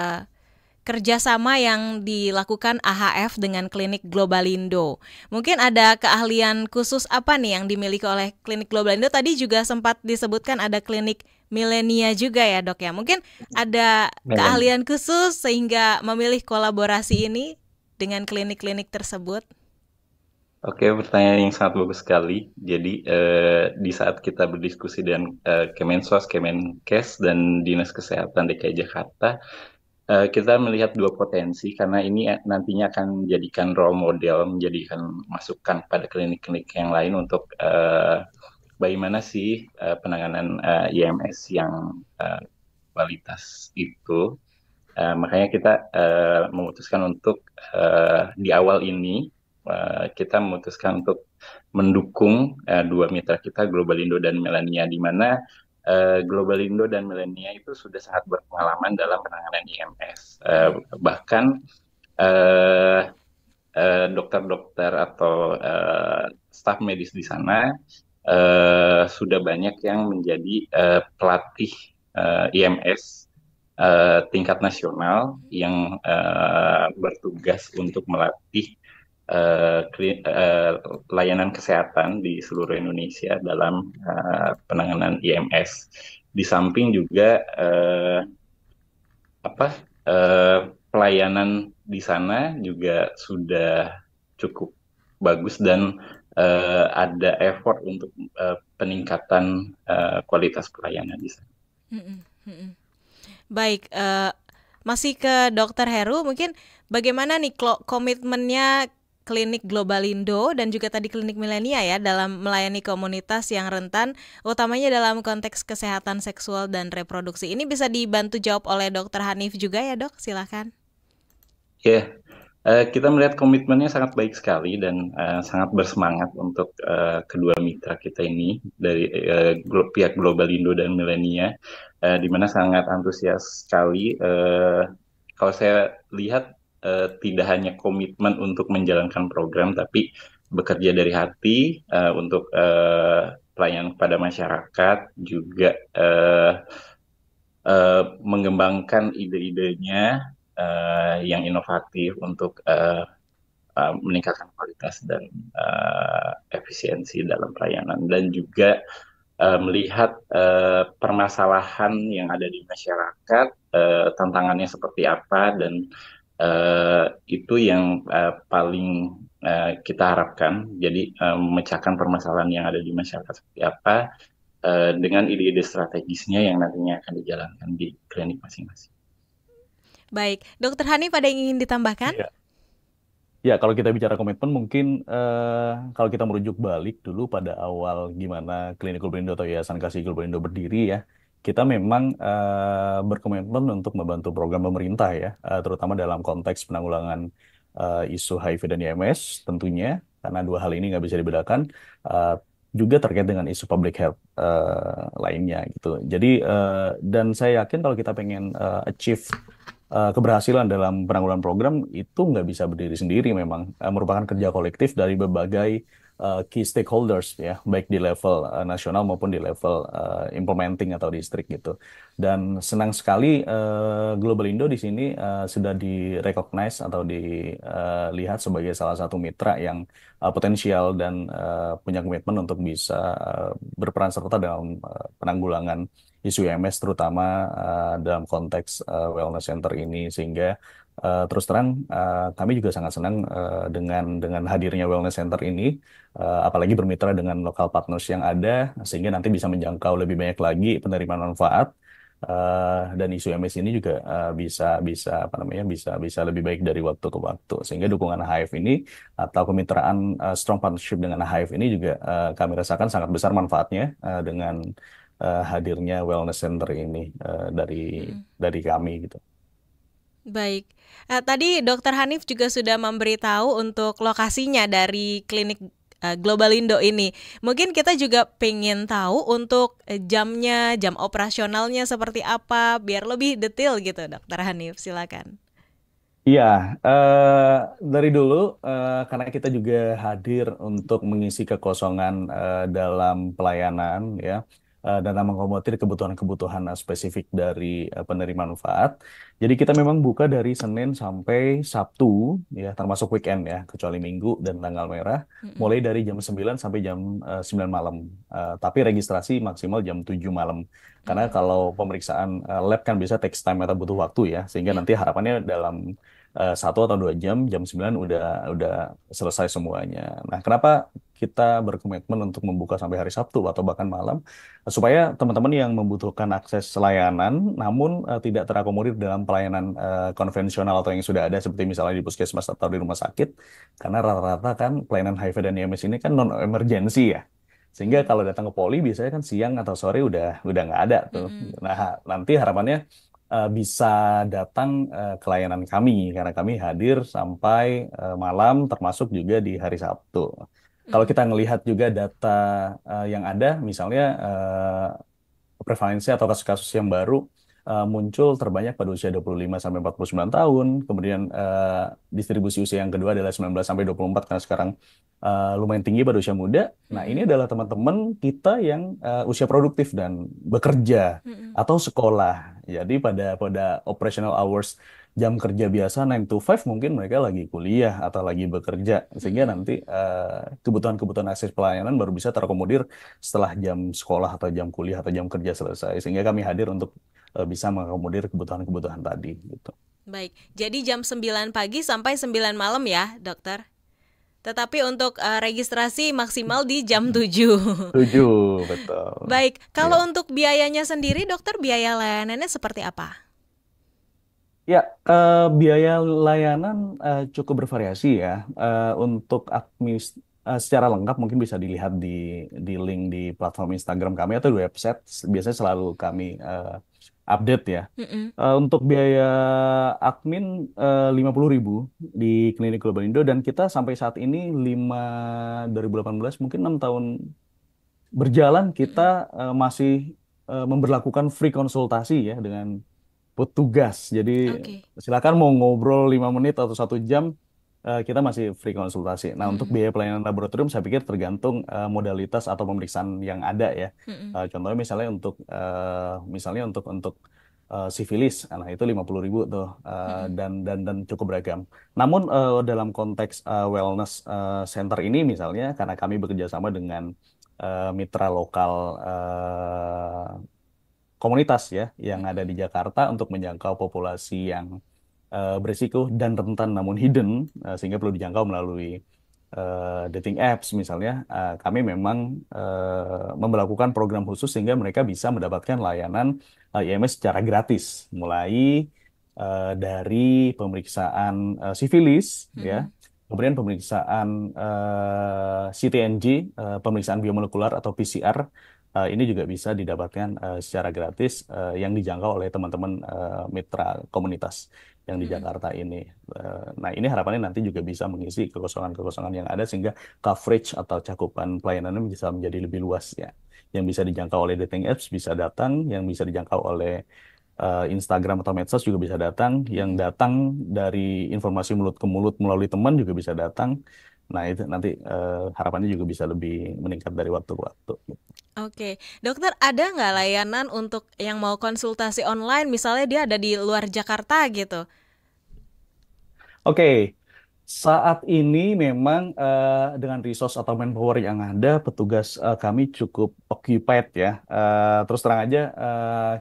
kerjasama yang dilakukan AHF dengan Klinik Globalindo. Mungkin ada keahlian khusus apa nih yang dimiliki oleh Klinik Globalindo? Tadi juga sempat disebutkan ada klinik milenia juga ya, Dok ya. Mungkin ada keahlian khusus sehingga memilih kolaborasi ini dengan klinik-klinik tersebut? Oke, pertanyaan yang sangat bagus sekali. Jadi di saat kita berdiskusi dengan Kemensos, Kemenkes, dan Dinas Kesehatan DKI Jakarta, kita melihat dua potensi karena ini nantinya akan menjadikan role model, menjadikan masukan pada klinik-klinik yang lain untuk bagaimana sih penanganan IMS yang kualitas itu. Makanya kita memutuskan untuk di awal ini kita memutuskan untuk mendukung dua mitra kita, Globalindo dan Milenia, di mana Globalindo dan Milenia itu sudah sangat berpengalaman dalam penanganan IMS. Bahkan dokter-dokter atau staf medis di sana sudah banyak yang menjadi pelatih IMS tingkat nasional yang bertugas untuk melatih layanan kesehatan di seluruh Indonesia dalam penanganan IMS. Di samping juga pelayanan di sana juga sudah cukup bagus dan ada effort untuk peningkatan kualitas pelayanan di sana. Baik, masih ke Dr. Heru, mungkin bagaimana nih komitmennya Klinik Globalindo dan juga tadi Klinik Milenia ya dalam melayani komunitas yang rentan, utamanya dalam konteks kesehatan seksual dan reproduksi. Ini bisa dibantu jawab oleh Dr. Hanif juga ya, Dok? Silakan. Ya, Kita melihat komitmennya sangat baik sekali dan sangat bersemangat untuk kedua mitra kita ini dari pihak Globalindo dan Milenia, di mana sangat antusias sekali. Kalau saya lihat tidak hanya komitmen untuk menjalankan program, tapi bekerja dari hati untuk pelayanan kepada masyarakat, juga mengembangkan ide-idenya yang inovatif untuk meningkatkan kualitas dan efisiensi dalam pelayanan, dan juga melihat permasalahan yang ada di masyarakat, tantangannya seperti apa, dan itu yang paling kita harapkan. Jadi memecahkan permasalahan yang ada di masyarakat seperti apa dengan ide-ide strategisnya yang nantinya akan dijalankan di klinik masing-masing. Baik, Dokter Hanif ada yang ingin ditambahkan? Iya. Ya, kalau kita bicara komitmen, mungkin kalau kita merujuk balik dulu pada awal gimana Klinik Globalindo atau Yayasan Kasih Globalindo berdiri ya, kita memang berkomitmen untuk membantu program pemerintah ya, terutama dalam konteks penanggulangan isu HIV dan IMS tentunya, karena dua hal ini nggak bisa dibedakan, juga terkait dengan isu public health lainnya gitu. Jadi, dan saya yakin kalau kita pengen achieve keberhasilan dalam penanggulangan program itu nggak bisa berdiri sendiri, memang merupakan kerja kolektif dari berbagai key stakeholders ya, baik di level nasional maupun di level implementing atau distrik gitu. Dan senang sekali Globalindo di sini sudah di-recognize atau dilihat sebagai salah satu mitra yang potensial dan punya komitmen untuk bisa berperan serta dalam penanggulangan isu IMS, terutama dalam konteks wellness center ini, sehingga terus terang kami juga sangat senang dengan hadirnya wellness center ini, apalagi bermitra dengan lokal partners yang ada, sehingga nanti bisa menjangkau lebih banyak lagi penerima manfaat, dan isu IMS ini juga bisa lebih baik dari waktu ke waktu, sehingga dukungan HIF ini atau kemitraan strong partnership dengan HIF ini juga kami rasakan sangat besar manfaatnya dengan hadirnya wellness center ini dari kami gitu. Baik, tadi Dokter Hanif juga sudah memberitahu untuk lokasinya dari klinik Globalindo ini. Mungkin kita juga pengen tahu untuk jamnya, jam operasionalnya seperti apa, biar lebih detail gitu, Dokter Hanif, silakan. Iya, dari dulu karena kita juga hadir untuk mengisi kekosongan dalam pelayanan ya, dan mengakomodir kebutuhan-kebutuhan spesifik dari penerima manfaat. Jadi kita memang buka dari Senin sampai Sabtu ya, termasuk weekend ya, kecuali Minggu dan tanggal merah, mulai dari jam 9 sampai jam 9 malam. Tapi registrasi maksimal jam 7 malam. Karena kalau pemeriksaan lab kan bisa takes time atau butuh waktu ya, sehingga nanti harapannya dalam 1 atau 2 jam, jam 9 udah selesai semuanya. Nah, kenapa kita berkomitmen untuk membuka sampai hari Sabtu atau bahkan malam? Supaya teman-teman yang membutuhkan akses layanan, namun tidak terakomodir dalam pelayanan konvensional atau yang sudah ada, seperti misalnya di puskesmas atau di rumah sakit, karena rata-rata kan pelayanan HIV dan IMS ini kan non-emergency ya. Sehingga kalau datang ke poli biasanya kan siang atau sore udah nggak ada tuh. Nah, nanti harapannya bisa datang ke layanan kami, karena kami hadir sampai malam, termasuk juga di hari Sabtu. Kalau kita ngelihat juga data yang ada, misalnya prevalensi atau kasus-kasus yang baru muncul terbanyak pada usia 25-49 tahun, kemudian distribusi usia yang kedua adalah 19-24, karena sekarang lumayan tinggi pada usia muda. Nah, ini adalah teman-teman kita yang usia produktif dan bekerja atau sekolah. Jadi pada operational hours jam kerja biasa 9 to 5 mungkin mereka lagi kuliah atau lagi bekerja, sehingga nanti kebutuhan-kebutuhan akses pelayanan baru bisa terakomodir setelah jam sekolah atau jam kuliah atau jam kerja selesai, sehingga kami hadir untuk bisa mengakomodir kebutuhan-kebutuhan tadi gitu. Baik, jadi jam 9 pagi sampai 9 malam ya, Dokter? Tetapi untuk registrasi maksimal di jam 7. 7, betul. Baik, kalau untuk biayanya sendiri, Dokter, biaya layanannya seperti apa? Ya, biaya layanan cukup bervariasi ya. Untuk secara lengkap mungkin bisa dilihat di link di platform Instagram kami atau di website. Biasanya selalu kami update ya. Mm-mm. Untuk biaya admin 50.000 di Klinik Global Indo, dan kita sampai saat ini 2018 mungkin 6 tahun berjalan kita masih memberlakukan free konsultasi ya dengan petugas. Jadi silakan mau ngobrol 5 menit atau 1 jam, kita masih free konsultasi. Nah, untuk biaya pelayanan laboratorium saya pikir tergantung modalitas atau pemeriksaan yang ada ya. Contohnya misalnya untuk sifilis, nah itu 50.000 tuh, dan cukup beragam. Namun dalam konteks wellness center ini misalnya, karena kami bekerja sama dengan mitra lokal komunitas ya yang ada di Jakarta untuk menjangkau populasi yang berisiko dan rentan namun hidden, sehingga perlu dijangkau melalui dating apps misalnya. Kami memang memberlakukan program khusus sehingga mereka bisa mendapatkan layanan IMS secara gratis, mulai dari pemeriksaan sifilis ya, kemudian pemeriksaan CT&G, pemeriksaan biomolekular atau PCR. Ini juga bisa didapatkan secara gratis yang dijangkau oleh teman-teman mitra komunitas yang di Jakarta ini. Nah, ini harapannya nanti juga bisa mengisi kekosongan-kekosongan yang ada sehingga coverage atau cakupan pelayanannya bisa menjadi lebih luas ya. Yang bisa dijangkau oleh dating apps bisa datang, yang bisa dijangkau oleh Instagram atau medsos juga bisa datang, yang datang dari informasi mulut ke mulut melalui teman juga bisa datang. Nah, itu nanti harapannya juga bisa lebih meningkat dari waktu ke waktu. Oke, dokter, ada nggak layanan untuk yang mau konsultasi online, misalnya dia ada di luar Jakarta gitu? Oke, saat ini memang dengan resource atau manpower yang ada, petugas kami cukup occupied ya. Terus terang aja,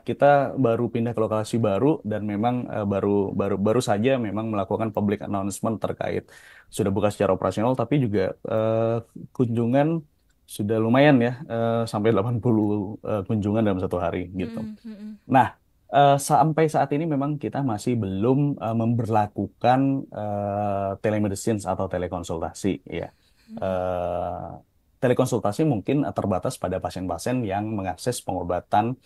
kita baru pindah ke lokasi baru dan memang baru saja memang melakukan public announcement terkait sudah buka secara operasional, tapi juga kunjungan sudah lumayan ya, sampai 80 kunjungan dalam 1 hari gitu. Nah, sampai saat ini memang kita masih belum memberlakukan telemedicine atau telekonsultasi ya. Telekonsultasi mungkin terbatas pada pasien-pasien yang mengakses pengobatan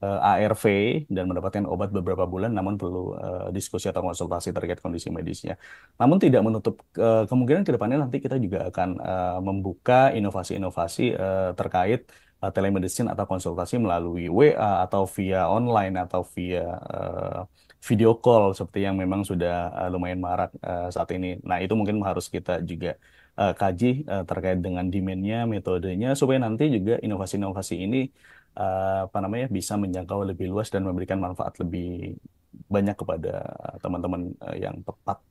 ARV dan mendapatkan obat beberapa bulan, namun perlu diskusi atau konsultasi terkait kondisi medisnya. Namun tidak menutup kemungkinan ke depannya nanti kita juga akan membuka inovasi-inovasi terkait telemedicine atau konsultasi melalui WA atau via online atau via video call seperti yang memang sudah lumayan marak saat ini. Nah, itu mungkin harus kita juga kaji terkait dengan demand-nya, metodenya, supaya nanti juga inovasi-inovasi ini bisa menjangkau lebih luas dan memberikan manfaat lebih banyak kepada teman-teman yang tepat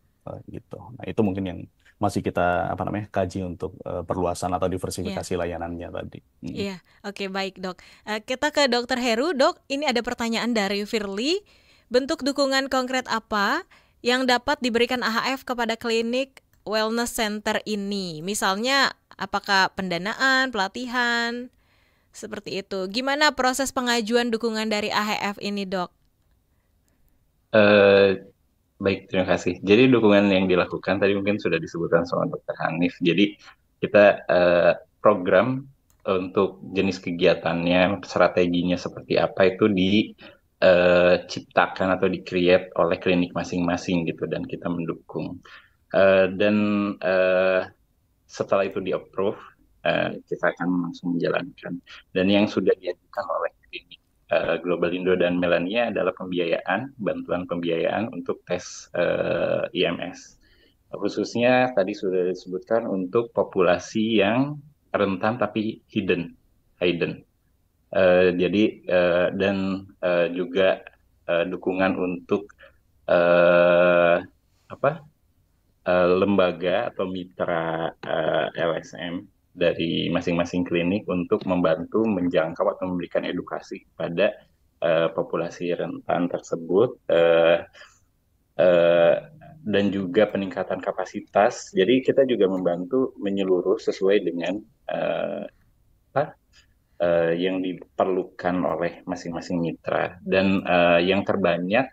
gitu. Nah, itu mungkin yang masih kita kaji untuk perluasan atau diversifikasi layanannya tadi. Iya, oke, baik dok. Kita ke Dokter Heru. Dok, ini ada pertanyaan dari Firly. Bentuk dukungan konkret apa yang dapat diberikan AHF kepada klinik wellness center ini? Misalnya, apakah pendanaan, pelatihan, seperti itu. Gimana proses pengajuan dukungan dari AHF ini, dok? Baik, terima kasih. Jadi dukungan yang dilakukan tadi mungkin sudah disebutkan sama Dr. Hanif. Jadi kita program untuk jenis kegiatannya, strateginya seperti apa itu diciptakan atau di-create oleh klinik masing-masing gitu, dan kita mendukung. Dan setelah itu di-approve, kita akan langsung menjalankan. Dan yang sudah diajukan oleh klinik Global Indo dan Melania adalah bantuan pembiayaan untuk tes IMS. Khususnya tadi sudah disebutkan untuk populasi yang rentan tapi hidden. Jadi dan juga dukungan untuk lembaga atau mitra LSM dari masing-masing klinik untuk membantu menjangkau atau memberikan edukasi kepada populasi rentan tersebut, dan juga peningkatan kapasitas. Jadi kita juga membantu menyeluruh sesuai dengan yang diperlukan oleh masing-masing mitra. Dan yang terbanyak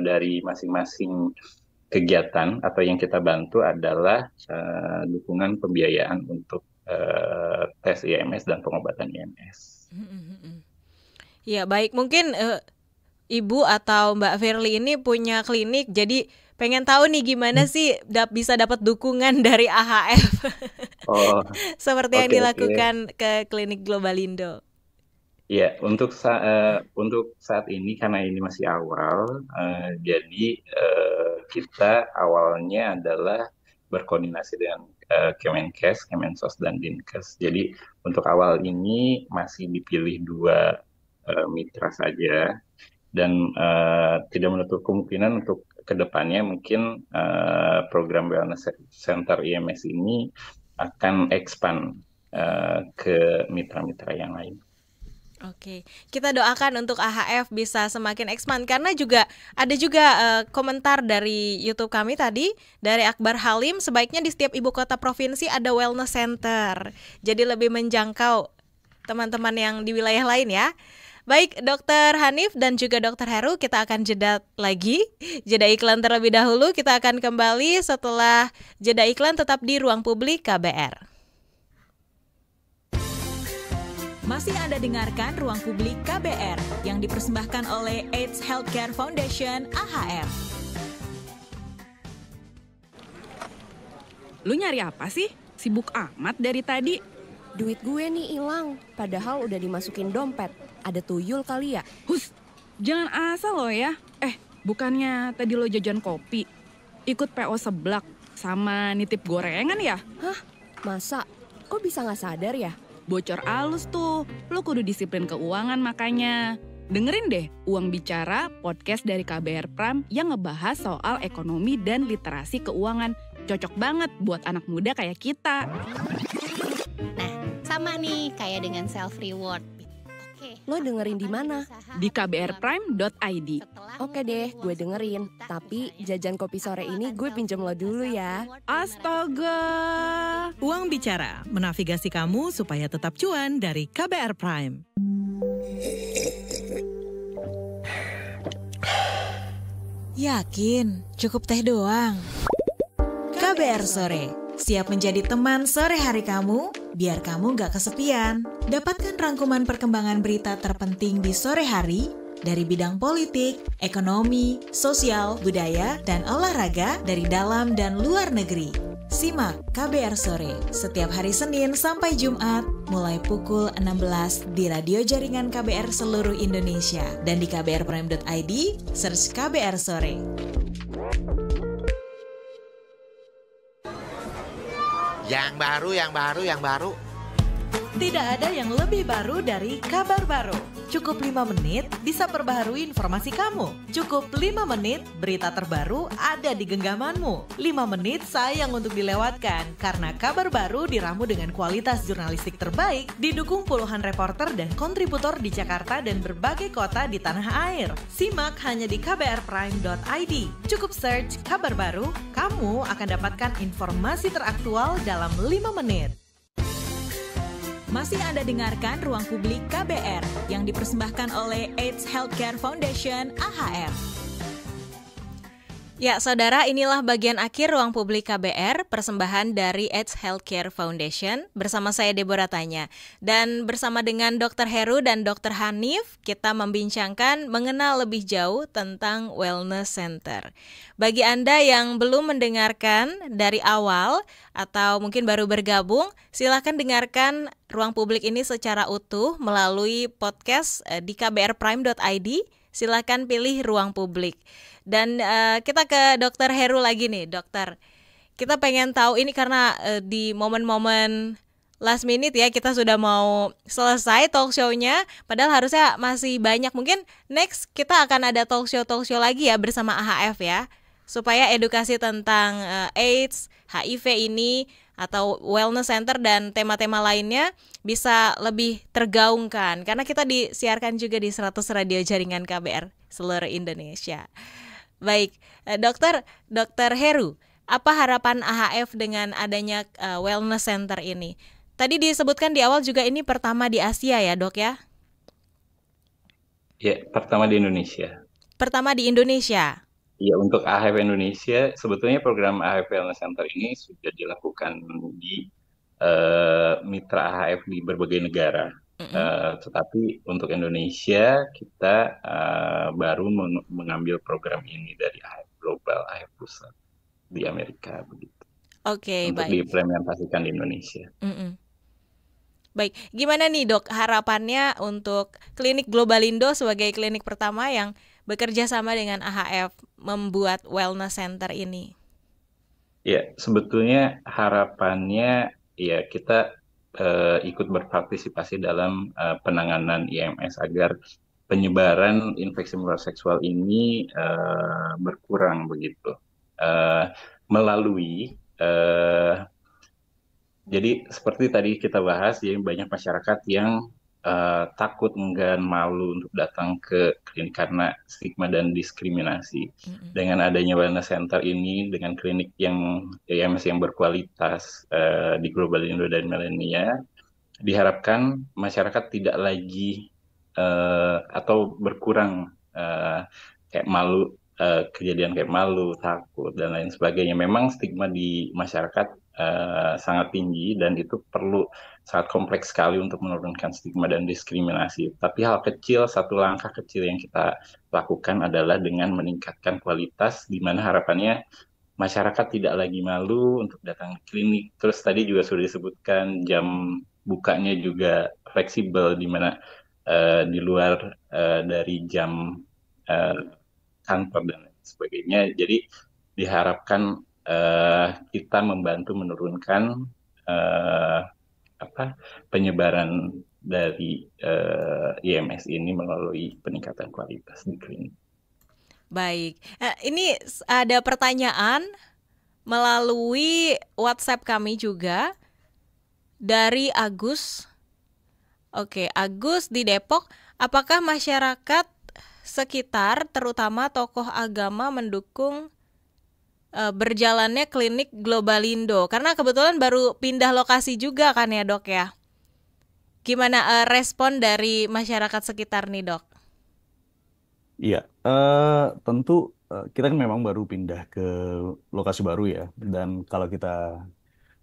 dari masing-masing kegiatan atau yang kita bantu adalah dukungan pembiayaan untuk tes IMS dan pengobatan IMS. Ya, baik. Mungkin Ibu atau Mbak Firly ini punya klinik, jadi pengen tahu nih gimana sih bisa dapat dukungan dari AHF Oh, seperti yang oke. dilakukan ke klinik Globalindo. Ya, untuk saat ini karena ini masih awal, jadi kita awalnya adalah berkoordinasi dengan Kemenkes, Kemensos, dan Dinkes. Jadi untuk awal ini masih dipilih 2 mitra saja, dan tidak menutup kemungkinan untuk kedepannya mungkin program Wellness Center IMS ini akan expand ke mitra-mitra yang lain. Oke, kita doakan untuk AHF bisa semakin expand karena ada juga komentar dari YouTube kami tadi dari Akbar Halim, sebaiknya di setiap ibu kota provinsi ada wellness center. Jadi lebih menjangkau teman-teman yang di wilayah lain ya. Baik, Dr. Hanif dan juga Dr. Heru, kita akan jeda lagi. Jeda iklan terlebih dahulu, kita akan kembali setelah jeda iklan, tetap di Ruang Publik KBR. Masih Anda dengarkan Ruang Publik KBR yang dipersembahkan oleh AIDS Healthcare Foundation AHF. Lu nyari apa sih? Sibuk amat dari tadi. Duit gue nih hilang, padahal udah dimasukin dompet. Ada tuyul kali ya? Hus, jangan asal lo ya. Bukannya tadi lo jajan kopi, ikut PO seblak, sama nitip gorengan ya? Hah? Masa? Kok bisa nggak sadar ya? Bocor alus tuh, lo kudu disiplin keuangan makanya. Dengerin deh Uang Bicara, podcast dari KBR Prime yang ngebahas soal ekonomi dan literasi keuangan. Cocok banget buat anak muda kayak kita. Nah, sama nih kayak dengan self reward. Lo dengerin di mana? Di kbrprime.id. Oke deh, gue dengerin. Tapi jajan kopi sore ini gue pinjem lo dulu ya. Astaga. Uang Bicara, menavigasi kamu supaya tetap cuan dari KBR Prime. Yakin, cukup teh doang. KBR Sore, siap menjadi teman sore hari kamu, biar kamu gak kesepian. Dapatkan rangkuman perkembangan berita terpenting di sore hari dari bidang politik, ekonomi, sosial, budaya, dan olahraga dari dalam dan luar negeri. Simak KBR Sore setiap hari Senin sampai Jumat mulai pukul 16 di radio jaringan KBR seluruh Indonesia dan di kbrprime.id, search KBR Sore. Yang baru. Tidak ada yang lebih baru dari kabar baru. Cukup 5 menit bisa perbaharui informasi kamu. Cukup 5 menit berita terbaru ada di genggamanmu. 5 menit sayang untuk dilewatkan karena kabar baru diramu dengan kualitas jurnalistik terbaik, didukung puluhan reporter dan kontributor di Jakarta dan berbagai kota di tanah air. Simak hanya di kbrprime.id. Cukup search kabar baru, kamu akan dapatkan informasi teraktual dalam 5 menit. Masih Anda dengarkan Ruang Publik KBR yang dipersembahkan oleh AIDS Healthcare Foundation AHF. Ya, saudara, inilah bagian akhir Ruang Publik KBR, persembahan dari AIDS Healthcare Foundation. Bersama saya Deborah Tanya. Dan bersama dengan Dr. Heru dan Dr. Hanif, kita membincangkan mengenal lebih jauh tentang Wellness Center. Bagi Anda yang belum mendengarkan dari awal atau mungkin baru bergabung, silakan dengarkan Ruang Publik ini secara utuh melalui podcast di kbrprime.id. Silakan pilih Ruang Publik. Dan kita ke Dr. Heru lagi nih, dokter. Kita pengen tahu ini karena di momen-momen last minute ya, kita sudah mau selesai talk show-nya, padahal harusnya masih banyak. Mungkin next kita akan ada talk show lagi ya bersama AHF ya, supaya edukasi tentang AIDS, HIV ini atau Wellness Center dan tema-tema lainnya bisa lebih tergaungkan. Karena kita disiarkan juga di 100 radio jaringan KBR seluruh Indonesia. Baik, Dokter Heru, apa harapan AHF dengan adanya Wellness Center ini? Tadi disebutkan di awal juga ini pertama di Asia ya, Dok ya? Ya, pertama di Indonesia. Pertama di Indonesia. Ya, untuk AHF Indonesia, sebetulnya program AHF Wellness Center ini sudah dilakukan di mitra AHF di berbagai negara. Tetapi untuk Indonesia kita baru mengambil program ini dari AHF Global, AHF Pusat di Amerika begitu. Oke, Untuk baik. diimplementasikan di Indonesia. Baik, gimana nih Dok harapannya untuk klinik Globalindo sebagai klinik pertama yang bekerja sama dengan AHF membuat wellness center ini? Ya, sebetulnya harapannya ya kita ikut berpartisipasi dalam penanganan IMS agar penyebaran infeksi menular seksual ini berkurang begitu. Melalui jadi seperti tadi kita bahas, jadi banyak masyarakat yang takut, enggan, malu untuk datang ke klinik karena stigma dan diskriminasi. Dengan adanya wellness center ini, dengan klinik yang IMS yang berkualitas di Globalindo dan Milenia, diharapkan masyarakat tidak lagi atau berkurang kayak malu, kejadian kayak malu, takut, dan lain sebagainya. Memang stigma di masyarakat sangat tinggi dan itu perlu sangat kompleks sekali untuk menurunkan stigma dan diskriminasi. Tapi hal kecil, satu langkah kecil yang kita lakukan adalah dengan meningkatkan kualitas, di mana harapannya masyarakat tidak lagi malu untuk datang ke klinik. Terus tadi juga sudah disebutkan jam bukanya juga fleksibel, di mana di luar dari jam kantor dan lain sebagainya. Jadi diharapkan kita membantu menurunkan penyebaran dari IMS ini melalui peningkatan kualitas di klinik. Baik, ini ada pertanyaan melalui WhatsApp kami juga dari Agus. Oke, Agus di Depok, apakah masyarakat sekitar terutama tokoh agama mendukung berjalannya klinik Globalindo? Karena kebetulan baru pindah lokasi juga kan ya Dok ya. Gimana respon dari masyarakat sekitar nih Dok? Iya, tentu kita kan memang baru pindah ke lokasi baru ya. Dan kalau kita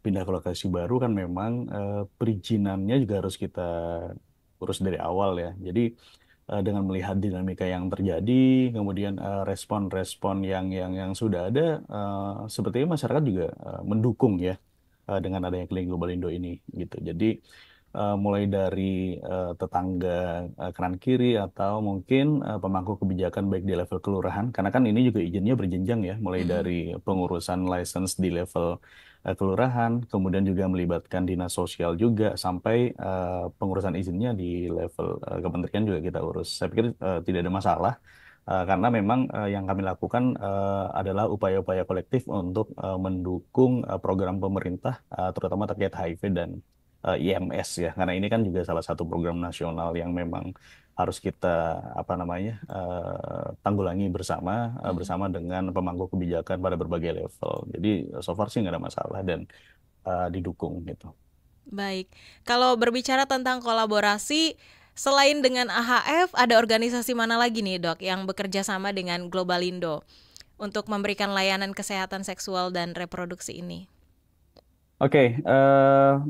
pindah ke lokasi baru kan memang perizinannya juga harus kita urus dari awal ya. Jadi dengan melihat dinamika yang terjadi, kemudian respon-respon yang sudah ada, sepertinya masyarakat juga mendukung ya dengan adanya klinik Globalindo ini gitu. Jadi mulai dari tetangga kanan kiri atau mungkin pemangku kebijakan baik di level kelurahan, karena kan ini juga izinnya berjenjang ya, mulai dari pengurusan license di level kelurahan, kemudian juga melibatkan dinas sosial juga sampai pengurusan izinnya di level kementerian juga kita urus. Saya pikir tidak ada masalah karena memang yang kami lakukan adalah upaya-upaya kolektif untuk mendukung program pemerintah terutama terkait HIV dan IMS ya, karena ini kan juga salah satu program nasional yang memang harus kita tanggulangi bersama dengan pemangku kebijakan pada berbagai level. Jadi so far sih nggak ada masalah dan didukung gitu. Baik, kalau berbicara tentang kolaborasi, selain dengan AHF, ada organisasi mana lagi nih Dok yang bekerja sama dengan Globalindo untuk memberikan layanan kesehatan seksual dan reproduksi ini? Oke,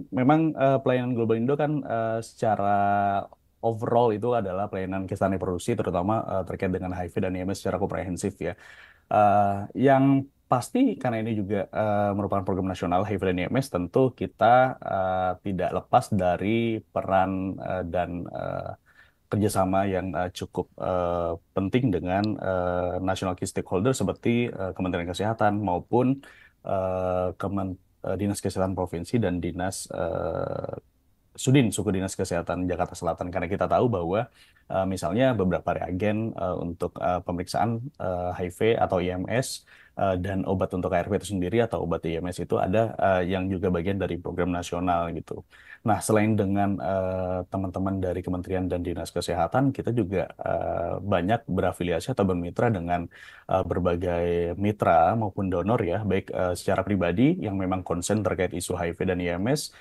memang pelayanan Globalindo kan secara overall itu adalah pelayanan kesehatan reproduksi, terutama terkait dengan HIV dan IMS secara komprehensif ya. Yang pasti karena ini juga merupakan program nasional HIV dan IMS, tentu kita tidak lepas dari peran dan kerjasama yang cukup penting dengan national key stakeholder seperti Kementerian Kesehatan maupun Dinas Kesehatan Provinsi dan Dinas Sudin, Suku Dinas Kesehatan Jakarta Selatan. Karena kita tahu bahwa misalnya beberapa reagen untuk pemeriksaan HIV atau IMS dan obat untuk ARV itu sendiri atau obat IMS itu ada yang juga bagian dari program nasional gitu. Nah, selain dengan teman-teman dari Kementerian dan Dinas Kesehatan, kita juga banyak berafiliasi atau bermitra dengan berbagai mitra maupun donor ya, baik secara pribadi yang memang konsen terkait isu HIV dan IMS,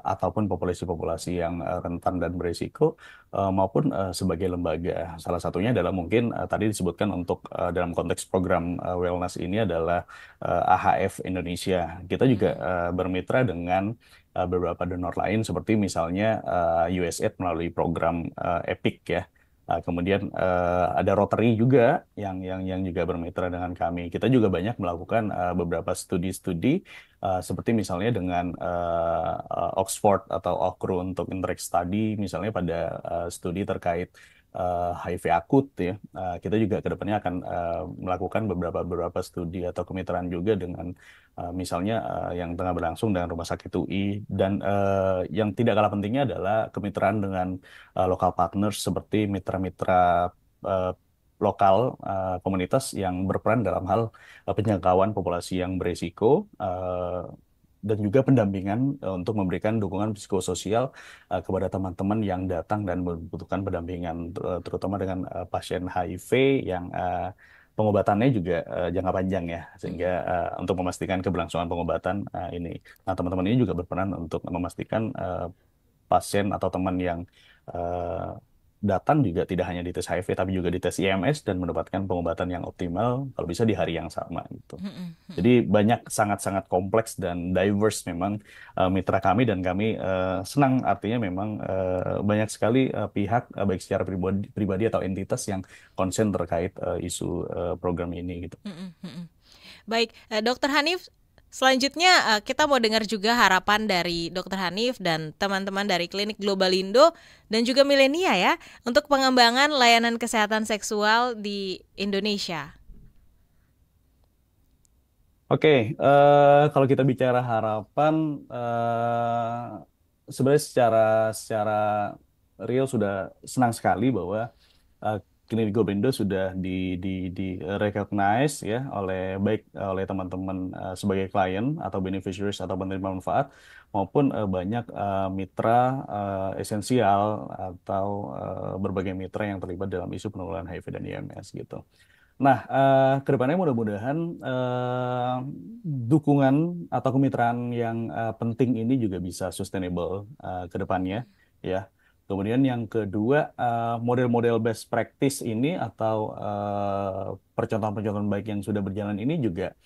ataupun populasi-populasi yang rentan dan berisiko, maupun sebagai lembaga. Salah satunya adalah mungkin tadi disebutkan untuk dalam konteks program wellness ini adalah AHF Indonesia. Kita juga bermitra dengan beberapa donor lain seperti misalnya USAID melalui program EPIC ya. Kemudian ada Rotary juga yang juga bermitra dengan kami. Kita juga banyak melakukan beberapa studi-studi seperti misalnya dengan Oxford atau OCRU untuk Interact Study, misalnya pada studi terkait HIV akut ya. Kita juga kedepannya akan melakukan beberapa studi atau kemitraan juga dengan misalnya yang tengah berlangsung dengan Rumah Sakit UI, dan yang tidak kalah pentingnya adalah kemitraan dengan lokal partners seperti mitra-mitra lokal komunitas yang berperan dalam hal penjangkauan populasi yang berisiko dan juga pendampingan untuk memberikan dukungan psikososial kepada teman-teman yang datang dan membutuhkan pendampingan, terutama dengan pasien HIV yang pengobatannya juga jangka panjang ya, sehingga untuk memastikan keberlangsungan pengobatan ini. Nah, teman-teman ini juga berperan untuk memastikan pasien atau teman yang datang juga tidak hanya dites HIV tapi juga dites IMS dan mendapatkan pengobatan yang optimal kalau bisa di hari yang sama gitu. Jadi banyak, sangat-sangat kompleks dan diverse memang mitra kami, dan kami senang artinya memang banyak sekali pihak baik secara pribadi atau entitas yang konsen terkait isu program ini gitu. Baik, Dr. Hanif, selanjutnya kita mau dengar juga harapan dari Dr. Hanif dan teman-teman dari Klinik Globalindo dan juga Milenia ya untuk pengembangan layanan kesehatan seksual di Indonesia. Oke, kalau kita bicara harapan, sebenarnya secara real sudah senang sekali bahwa Klinik Globalindo sudah di recognize ya baik oleh teman-teman sebagai klien atau beneficiaries atau penerima manfaat maupun banyak mitra esensial atau berbagai mitra yang terlibat dalam isu penanggulangan HIV dan IMS gitu. Nah, kedepannya mudah-mudahan dukungan atau kemitraan yang penting ini juga bisa sustainable ke depannya ya. Kemudian yang kedua, model-model best practice ini atau percontohan-percontohan baik yang sudah berjalan ini juga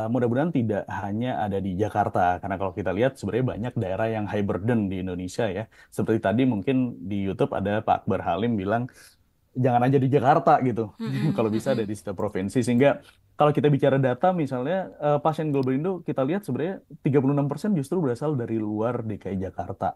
mudah-mudahan tidak hanya ada di Jakarta. Karena kalau kita lihat sebenarnya banyak daerah yang high burden di Indonesia ya. Seperti tadi mungkin di YouTube ada Pak Akbar Halim bilang, jangan aja di Jakarta gitu, kalau bisa ada di setiap provinsi. Sehingga kalau kita bicara data misalnya pasien Globalindo kita lihat sebenarnya 36% justru berasal dari luar DKI Jakarta.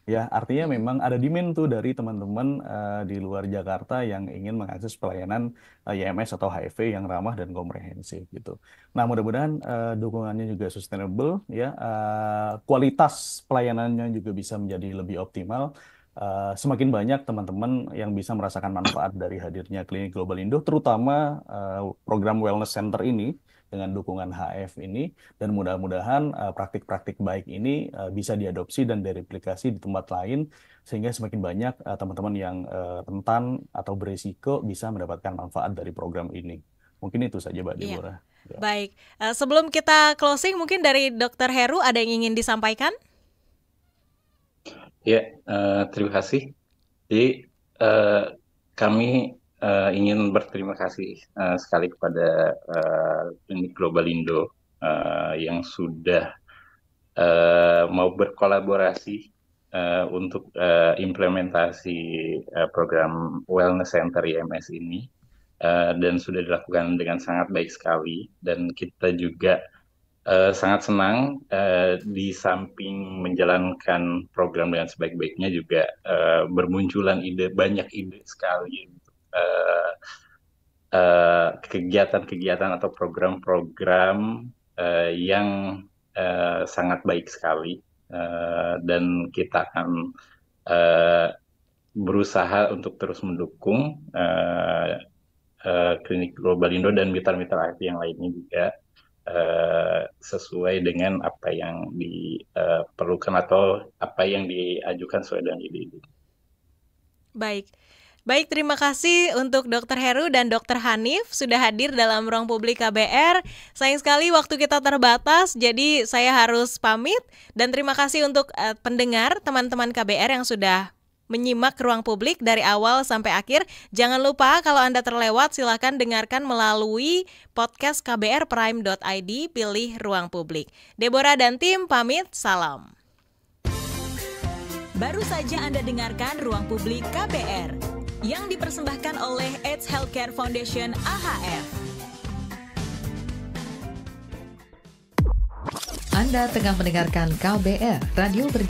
Ya, artinya memang ada demand tuh dari teman-teman di luar Jakarta yang ingin mengakses pelayanan IMS atau HIV yang ramah dan komprehensif gitu. Nah, mudah-mudahan dukungannya juga sustainable ya, kualitas pelayanannya juga bisa menjadi lebih optimal. Semakin banyak teman-teman yang bisa merasakan manfaat dari hadirnya Klinik Globalindo, terutama program wellness center ini dengan dukungan HF ini, dan mudah-mudahan praktik-praktik baik ini bisa diadopsi dan direplikasi di tempat lain, sehingga semakin banyak teman-teman yang rentan atau berisiko bisa mendapatkan manfaat dari program ini. Mungkin itu saja, Mbak Deborah. Ya. Baik, sebelum kita closing, mungkin dari Dr. Heru ada yang ingin disampaikan? Ya, terima kasih. Jadi kami ingin berterima kasih sekali kepada Klinik Globalindo yang sudah mau berkolaborasi untuk implementasi program Wellness Center IMS ini, dan sudah dilakukan dengan sangat baik sekali, dan kita juga sangat senang di samping menjalankan program dengan sebaik-baiknya juga bermunculan banyak ide sekali untuk kegiatan-kegiatan atau program-program yang sangat baik sekali, dan kita akan berusaha untuk terus mendukung Klinik Globalindo dan mitra-mitra IT yang lainnya juga sesuai dengan apa yang diperlukan atau apa yang diajukan sesuai dengan ide-ide. Baik, terima kasih untuk Dr. Heru dan Dr. Hanif sudah hadir dalam Ruang Publik KBR. Sayang sekali waktu kita terbatas, jadi saya harus pamit. Dan terima kasih untuk pendengar, teman-teman KBR yang sudah menyimak Ruang Publik dari awal sampai akhir. Jangan lupa kalau Anda terlewat, silakan dengarkan melalui podcast kbrprime.id, pilih Ruang Publik. Deborah dan tim pamit, salam. Baru saja Anda dengarkan Ruang Publik KBR yang dipersembahkan oleh AIDS Healthcare Foundation AHF. Anda tengah mendengarkan KBR Radio